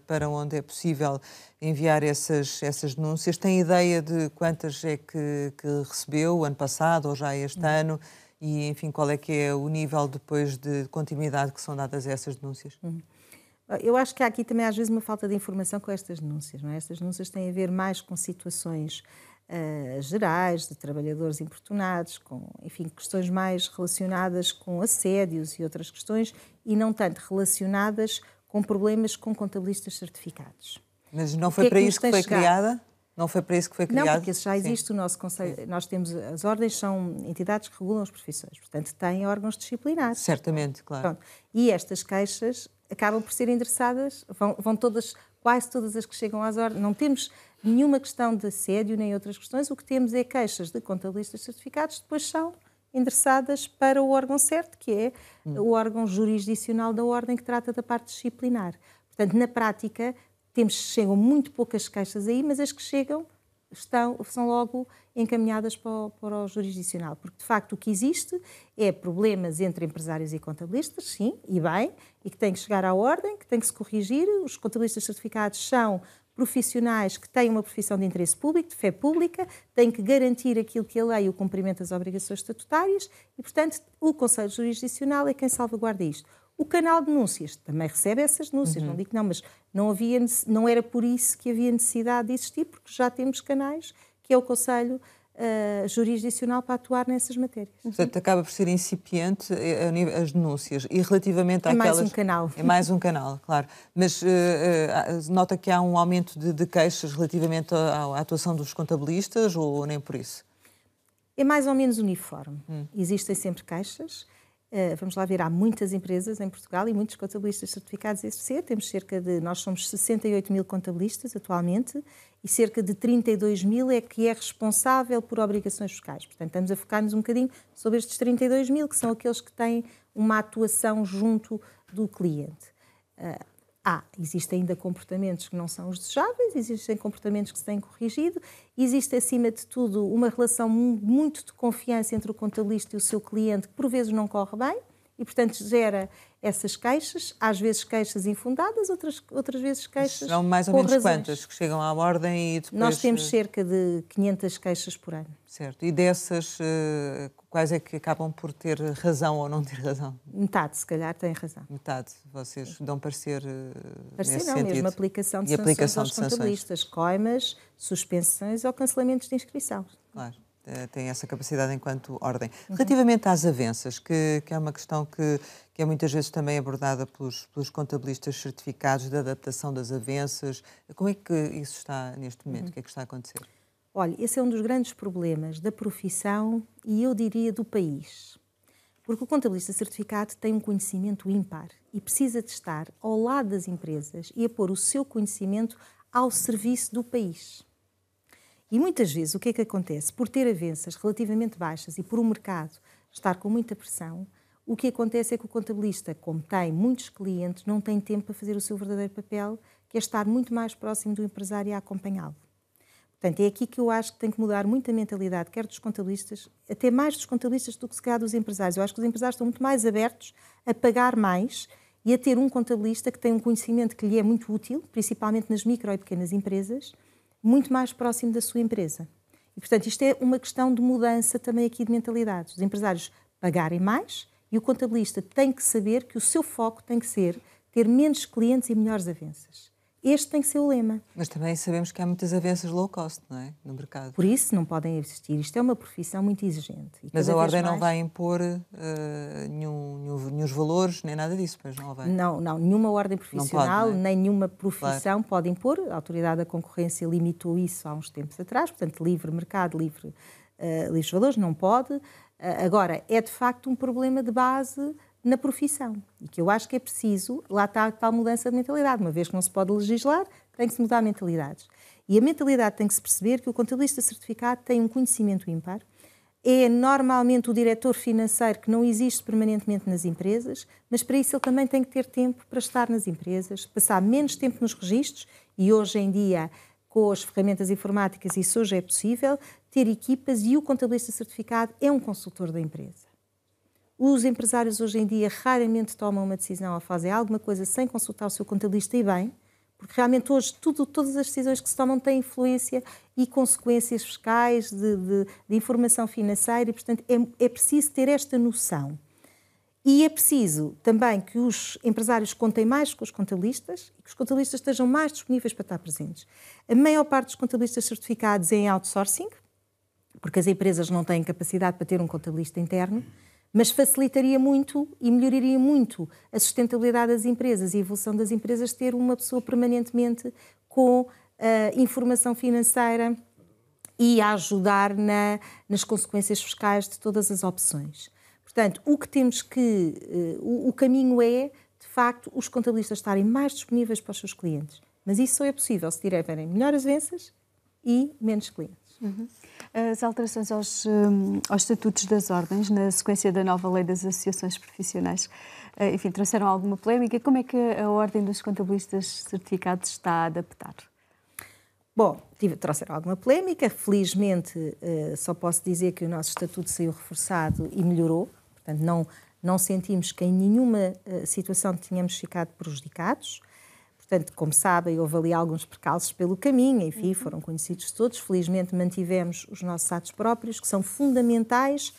para onde é possível enviar essas denúncias. Tem ideia de quantas é que recebeu o ano passado ou já este ano? E, enfim, qual é que é o nível depois de continuidade que são dadas a essas denúncias? Eu acho que há aqui também às vezes uma falta de informação com estas denúncias. Não é? Estas denúncias têm a ver mais com situações gerais, de trabalhadores importunados, com, enfim, questões mais relacionadas com assédios e outras questões, e não tanto relacionadas com problemas com contabilistas certificados. Mas não foi para isso que foi criada? Não foi para isso que foi criado? Não, porque já existe o nosso Conselho. Sim. Nós temos, as ordens são entidades que regulam as profissões, portanto têm órgãos disciplinares. Certamente, claro. Pronto. E estas queixas acabam por ser endereçadas, vão todas, quase todas as que chegam às ordens. Não temos nenhuma questão de assédio nem outras questões, o que temos é queixas de contabilistas certificados que depois são endereçadas para o órgão certo, que é o órgão jurisdicional da ordem que trata da parte disciplinar. Portanto, na prática, chegam muito poucas queixas aí, mas as que chegam são logo encaminhadas para o jurisdicional. Porque, de facto, o que existe é problemas entre empresários e contabilistas, sim, e bem, e que têm que chegar à ordem, que têm que se corrigir. Os contabilistas certificados são profissionais que têm uma profissão de interesse público, de fé pública, têm que garantir aquilo que a lei e o cumprimento das obrigações estatutárias e, portanto, o Conselho Jurisdicional é quem salvaguarda isto. O canal de denúncias também recebe essas denúncias, não digo que não, mas não era por isso que havia necessidade de existir, porque já temos canais, que é o Conselho Jurisdicional para atuar nessas matérias. Portanto, acaba por ser incipiente as denúncias. E relativamente àquelas... É mais um canal. É mais um canal, claro. Mas nota que há um aumento de queixas relativamente à atuação dos contabilistas ou nem por isso? É mais ou menos uniforme. Existem sempre queixas. Vamos lá ver, há muitas empresas em Portugal e muitos contabilistas certificados SPC. Nós somos 68 mil contabilistas atualmente e cerca de 32 mil é que é responsável por obrigações fiscais. Portanto, estamos a focar-nos um bocadinho sobre estes 32 mil, que são aqueles que têm uma atuação junto do cliente. Existem ainda comportamentos que não são os desejáveis, existem comportamentos que se têm corrigido, existe, acima de tudo, uma relação muito de confiança entre o contabilista e o seu cliente, que por vezes não corre bem, e, portanto, gera essas queixas, às vezes queixas infundadas, outras vezes queixas são mais ou menos razões. Quantas que chegam à ordem e depois... Nós temos cerca de 500 queixas por ano. Certo. E dessas, quais é que acabam por ter razão ou não ter razão? Metade, se calhar, tem razão. Metade. Vocês dão parecer nesse não, sentido. Mesmo aplicação de sanções aos contabilistas, coimas, suspensões ou cancelamentos de inscrição. Claro. Tem essa capacidade enquanto ordem. Relativamente às avanças, que é uma questão que é muitas vezes também abordada pelos contabilistas certificados da adaptação das avanças, como é que isso está neste momento? O que é que está a acontecer? Olha, esse é um dos grandes problemas da profissão e eu diria do país. Porque o contabilista certificado tem um conhecimento ímpar e precisa de estar ao lado das empresas e a pôr o seu conhecimento ao serviço do país. E muitas vezes o que é que acontece? Por ter avanças relativamente baixas e por o mercado estar com muita pressão, o que acontece é que o contabilista, como tem muitos clientes, não tem tempo para fazer o seu verdadeiro papel, que é estar muito mais próximo do empresário e a acompanhá-lo. Portanto, é aqui que eu acho que tem que mudar muito a mentalidade, quer dos contabilistas, até mais dos contabilistas do que se calhar dos empresários. Eu acho que os empresários estão muito mais abertos a pagar mais e a ter um contabilista que tem um conhecimento que lhe é muito útil, principalmente nas micro e pequenas empresas, muito mais próximo da sua empresa. E, portanto, isto é uma questão de mudança também aqui de mentalidade. Os empresários pagarem mais e o contabilista tem que saber que o seu foco tem que ser ter menos clientes e melhores avanças. Este tem que ser o lema. Mas também sabemos que há muitas agências low cost, não é? No mercado. Por isso não podem existir. Isto é uma profissão muito exigente. Mas a Ordem não vai impor nenhum valores, nem nada disso, pois não vai? Não, nenhuma ordem profissional, pode, nem nenhuma profissão pode impor. A Autoridade da Concorrência limitou isso há uns tempos atrás, portanto, livre mercado, livres valores, não pode. Agora, é de facto um problema de base na profissão e que eu acho que é preciso, lá está a tal mudança de mentalidade. Uma vez que não se pode legislar, tem que se mudar mentalidades. E a mentalidade tem que se perceber que o contabilista certificado tem um conhecimento ímpar, é normalmente o diretor financeiro que não existe permanentemente nas empresas, mas para isso ele também tem que ter tempo para estar nas empresas, passar menos tempo nos registros e hoje em dia, com as ferramentas informáticas, isso hoje é possível, ter equipas e o contabilista certificado é um consultor da empresa. Os empresários hoje em dia raramente tomam uma decisão ou fazem alguma coisa sem consultar o seu contabilista e bem, porque realmente hoje todas as decisões que se tomam têm influência e consequências fiscais, de informação financeira e, portanto, é preciso ter esta noção. E é preciso também que os empresários contem mais com os contabilistas e que os contabilistas estejam mais disponíveis para estar presentes. A maior parte dos contabilistas certificados é em outsourcing, porque as empresas não têm capacidade para ter um contabilista interno, mas facilitaria muito e melhoraria muito a sustentabilidade das empresas e a evolução das empresas ter uma pessoa permanentemente com informação financeira e a ajudar nas consequências fiscais de todas as opções. Portanto, o caminho é, de facto, os contabilistas estarem mais disponíveis para os seus clientes. Mas isso só é possível se tiverem melhores avanças e menos clientes. Uhum. As alterações aos estatutos das ordens, na sequência da nova lei das associações profissionais, enfim, trouxeram alguma polémica. Como é que a Ordem dos Contabilistas Certificados está a adaptar? Bom, trouxeram alguma polémica. Felizmente, só posso dizer que o nosso estatuto saiu reforçado e melhorou. Portanto, não sentimos que em nenhuma situação tínhamos ficado prejudicados. Portanto, como sabem, houve ali alguns percalços pelo caminho, enfim, foram conhecidos todos. Felizmente mantivemos os nossos atos próprios, que são fundamentais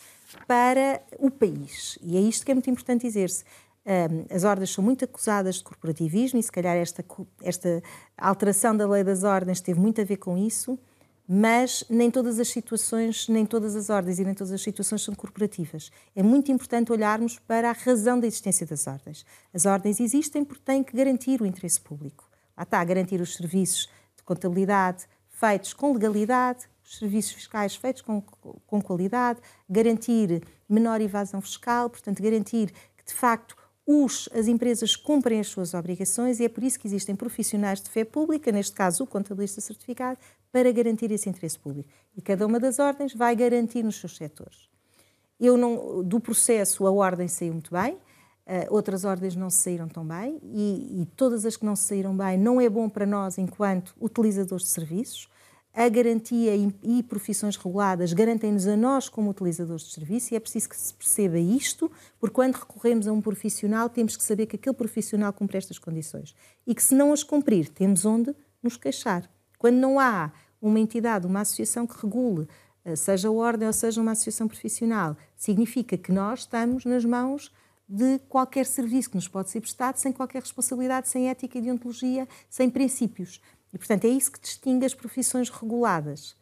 para o país. E é isto que é muito importante dizer-se. As ordens são muito acusadas de corporativismo e se calhar esta alteração da lei das ordens teve muito a ver com isso, mas nem todas as situações, nem todas as ordens e nem todas as situações são corporativas. É muito importante olharmos para a razão da existência das ordens. As ordens existem porque têm que garantir o interesse público. Lá está, garantir os serviços de contabilidade feitos com legalidade, os serviços fiscais feitos com qualidade, garantir menor evasão fiscal, portanto, garantir que, de facto, as empresas cumprem as suas obrigações e é por isso que existem profissionais de fé pública, neste caso o contabilista certificado, para garantir esse interesse público. E cada uma das ordens vai garantir nos seus setores. Do processo, a ordem saiu muito bem, outras ordens não saíram tão bem e todas as que não saíram bem não é bom para nós enquanto utilizadores de serviços. A garantia e profissões reguladas garantem-nos a nós como utilizadores de serviço e é preciso que se perceba isto, porque quando recorremos a um profissional temos que saber que aquele profissional cumpre estas condições e que se não as cumprir temos onde nos queixar. Quando não há uma entidade, uma associação que regule, seja a ordem ou seja uma associação profissional, significa que nós estamos nas mãos de qualquer serviço que nos pode ser prestado sem qualquer responsabilidade, sem ética e deontologia, sem princípios. E, portanto, é isso que distingue as profissões reguladas.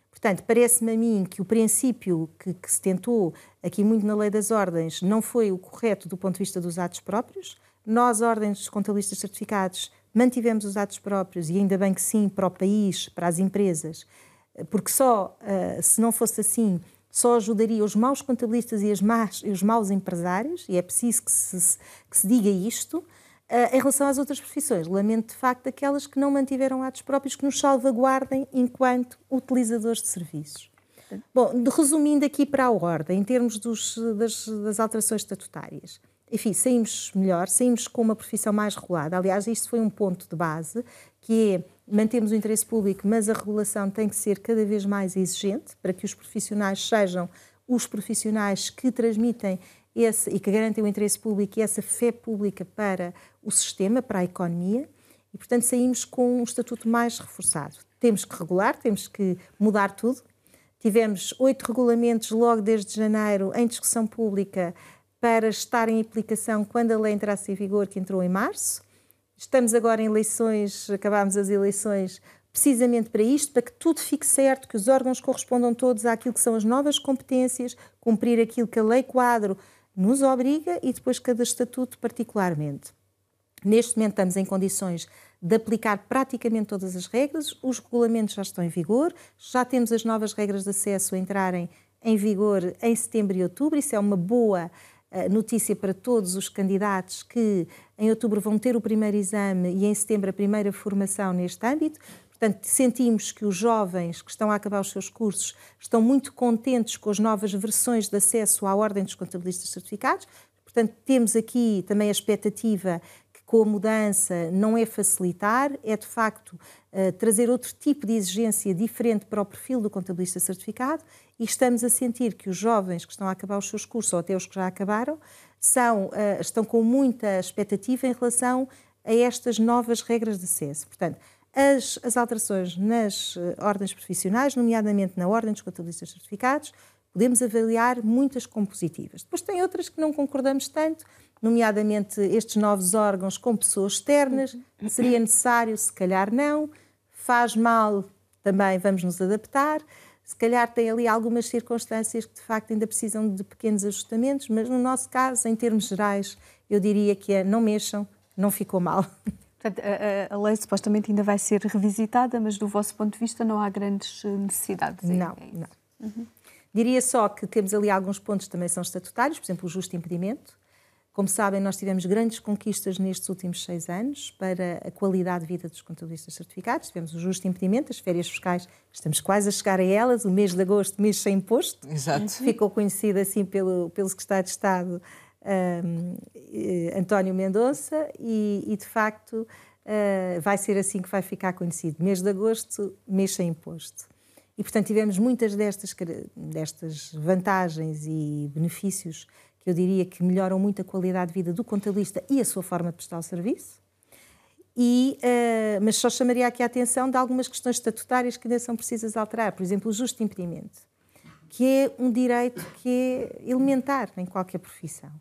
Portanto, parece-me a mim que o princípio que se tentou aqui muito na lei das ordens não foi o correto do ponto de vista dos atos próprios. Nós, ordens dos contabilistas certificados, mantivemos os atos próprios e ainda bem que sim, para o país, para as empresas, porque se não fosse assim, só ajudaria os maus contabilistas e os maus empresários, e é preciso que se diga isto. Em relação às outras profissões, lamento de facto aquelas que não mantiveram atos próprios que nos salvaguardem enquanto utilizadores de serviços. Bom, resumindo aqui para a ordem, em termos das alterações estatutárias, enfim, saímos melhor, saímos com uma profissão mais regulada. Aliás, isto foi um ponto de base, que é mantemos o interesse público, mas a regulação tem que ser cada vez mais exigente para que os profissionais sejam os profissionais que transmitem e que garantem o interesse público e essa fé pública para o sistema, para a economia, e, portanto, saímos com um estatuto mais reforçado. Temos que regular, temos que mudar tudo. Tivemos 8 regulamentos logo desde janeiro em discussão pública para estar em aplicação quando a lei entrasse em vigor, que entrou em março. Estamos agora em eleições, acabámos as eleições precisamente para isto, para que tudo fique certo, que os órgãos correspondam todos àquilo que são as novas competências, cumprir aquilo que a lei quadro nos obriga e depois cada estatuto particularmente. Neste momento estamos em condições de aplicar praticamente todas as regras, os regulamentos já estão em vigor, já temos as novas regras de acesso a entrarem em vigor em setembro e outubro, isso é uma boa notícia para todos os candidatos que em outubro vão ter o primeiro exame e em setembro a primeira formação neste âmbito. Portanto, sentimos que os jovens que estão a acabar os seus cursos estão muito contentes com as novas versões de acesso à Ordem dos Contabilistas Certificados. Portanto, temos aqui também a expectativa que com a mudança não é facilitar, é de facto trazer outro tipo de exigência diferente para o perfil do contabilista certificado e estamos a sentir que os jovens que estão a acabar os seus cursos ou até os que já acabaram estão com muita expectativa em relação a estas novas regras de acesso. Portanto, as alterações nas ordens profissionais, nomeadamente na Ordem dos Contabilistas Certificados, podemos avaliar muitas como positivas. Depois tem outras que não concordamos tanto, nomeadamente estes novos órgãos com pessoas externas, seria necessário, se calhar não, faz mal, também vamos nos adaptar, se calhar tem ali algumas circunstâncias que de facto ainda precisam de pequenos ajustamentos, mas no nosso caso, em termos gerais, eu diria que não mexam, não ficou mal. Portanto, a lei supostamente ainda vai ser revisitada, mas do vosso ponto de vista não há grandes necessidades? Não. Uhum. Diria só que temos ali alguns pontos que também são estatutários, por exemplo, o justo impedimento. Como sabem, nós tivemos grandes conquistas nestes últimos 6 anos para a qualidade de vida dos contabilistas certificados. Tivemos o justo impedimento, as férias fiscais, estamos quase a chegar a elas, o mês de agosto, mês sem imposto. Exato. Ficou conhecido assim pelo Secretário de Estado António Mendonça e de facto vai ser assim que vai ficar conhecido. Mês de agosto, mês sem imposto. E, portanto, tivemos muitas destas vantagens e benefícios que eu diria que melhoram muito a qualidade de vida do contabilista e a sua forma de prestar o serviço. Mas só chamaria aqui a atenção de algumas questões estatutárias que ainda são precisas alterar. Por exemplo, o justo impedimento, que é um direito que é elementar em qualquer profissão,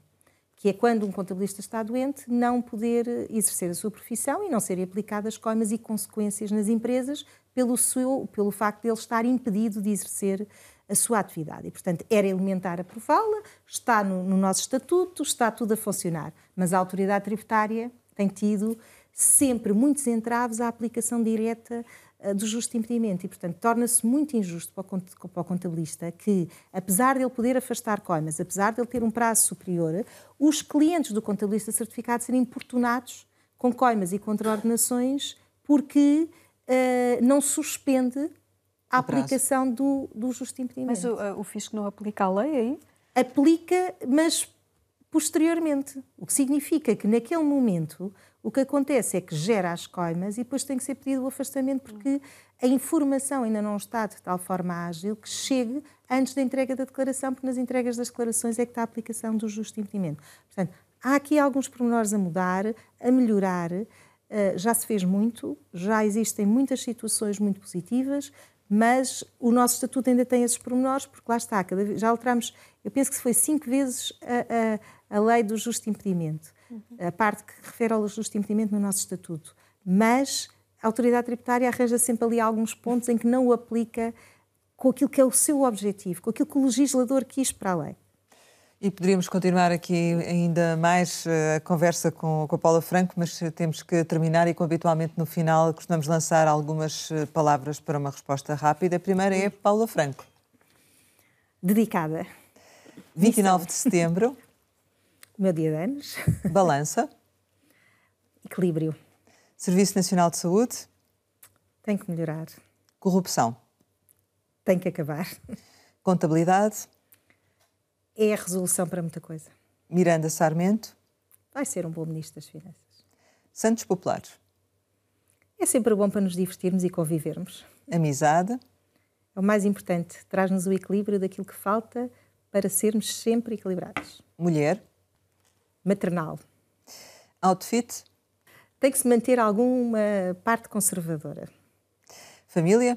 que é quando um contabilista está doente, não poder exercer a sua profissão e não serem aplicadas coimas e consequências nas empresas pelo facto de ele estar impedido de exercer a sua atividade. E, portanto, era elementar aprová-la, está no nosso estatuto, está tudo a funcionar. Mas a autoridade tributária tem tido sempre muitos entraves à aplicação direta do justo impedimento e, portanto, torna-se muito injusto para o contabilista que, apesar de ele poder afastar coimas, apesar de ele ter um prazo superior, os clientes do contabilista certificado serem importunados com coimas e contraordenações porque não suspende a aplicação do justo impedimento. Mas o fisco não aplica a lei aí? Aplica, mas posteriormente. O que significa que, naquele momento, o que acontece é que gera as coimas e depois tem que ser pedido o afastamento porque a informação ainda não está de tal forma ágil que chegue antes da entrega da declaração, porque nas entregas das declarações é que está a aplicação do justo impedimento. Portanto, há aqui alguns pormenores a mudar, a melhorar. Já se fez muito, já existem muitas situações muito positivas, mas o nosso estatuto ainda tem esses pormenores, porque lá está, já alteramos, eu penso que foi 5 vezes a lei do justo impedimento, a parte que refere ao justo impedimento no nosso estatuto, mas a autoridade tributária arranja sempre ali alguns pontos em que não o aplica com aquilo que é o seu objetivo, com aquilo que o legislador quis para a lei. E poderíamos continuar aqui ainda mais a conversa com a Paula Franco, mas temos que terminar e, como habitualmente no final, costumamos lançar algumas palavras para uma resposta rápida. A primeira é Paula Franco. Dedicada. 29 de setembro. O meu dia de anos. Balança. Equilíbrio. Serviço Nacional de Saúde. Tem que melhorar. Corrupção. Tem que acabar. Contabilidade. É a resolução para muita coisa. Miranda Sarmento. Vai ser um bom Ministro das Finanças. Santos Populares. É sempre bom para nos divertirmos e convivermos. Amizade. É o mais importante. Traz-nos o equilíbrio daquilo que falta para sermos sempre equilibrados. Mulher. Maternal. Outfit. Tem que se manter alguma parte conservadora. Família.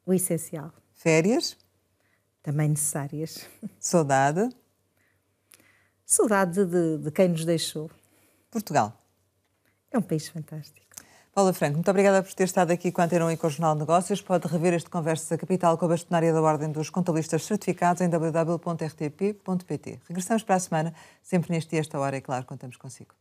O essencial. Férias. Também necessárias. Saudade. Saudade de quem nos deixou. Portugal. É É um país fantástico. Paula Franco, muito obrigada por ter estado aqui com a Antena 1 e com o Jornal de Negócios. Pode rever este Conversas da Capital com a bastonária da Ordem dos Contabilistas Certificados em www.rtp.pt. Regressamos para a semana, sempre neste dia, esta hora, e claro, contamos consigo.